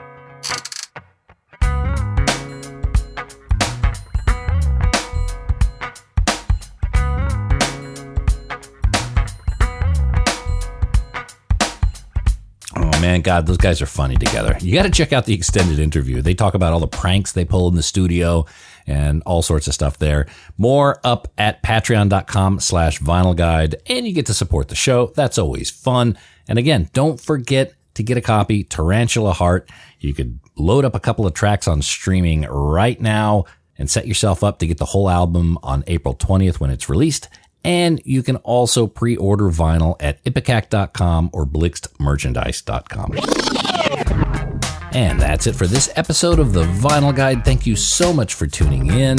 Speaker 1: Man, God, those guys are funny together. You got to check out the extended interview. They talk about all the pranks they pull in the studio and all sorts of stuff there. More up at patreon.com/vinyl guide, and you get to support the show. That's always fun. And again, don't forget to get a copy, Tarantula Heart. You could load up a couple of tracks on streaming right now and set yourself up to get the whole album on April 20th when it's released. And you can also pre-order vinyl at ipecac.com or blixtmerchandise.com. And that's it for this episode of The Vinyl Guide. Thank you so much for tuning in.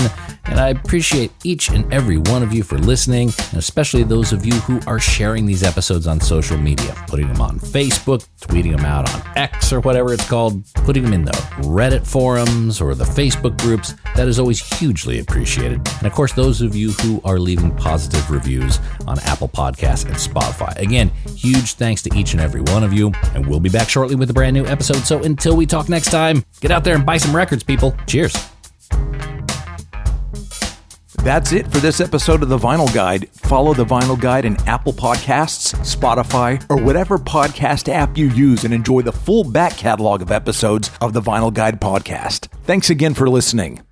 Speaker 1: And I appreciate each and every one of you for listening, and especially those of you who are sharing these episodes on social media, putting them on Facebook, tweeting them out on X or whatever it's called, putting them in the Reddit forums or the Facebook groups. That is always hugely appreciated. And of course, those of you who are leaving positive reviews on Apple Podcasts and Spotify. Again, huge thanks to each and every one of you, and we'll be back shortly with a brand new episode. So until we talk next time, get out there and buy some records, people. Cheers.
Speaker 3: That's it for this episode of The Vinyl Guide. Follow The Vinyl Guide in Apple Podcasts, Spotify, or whatever podcast app you use and enjoy the full back catalog of episodes of The Vinyl Guide podcast. Thanks again for listening.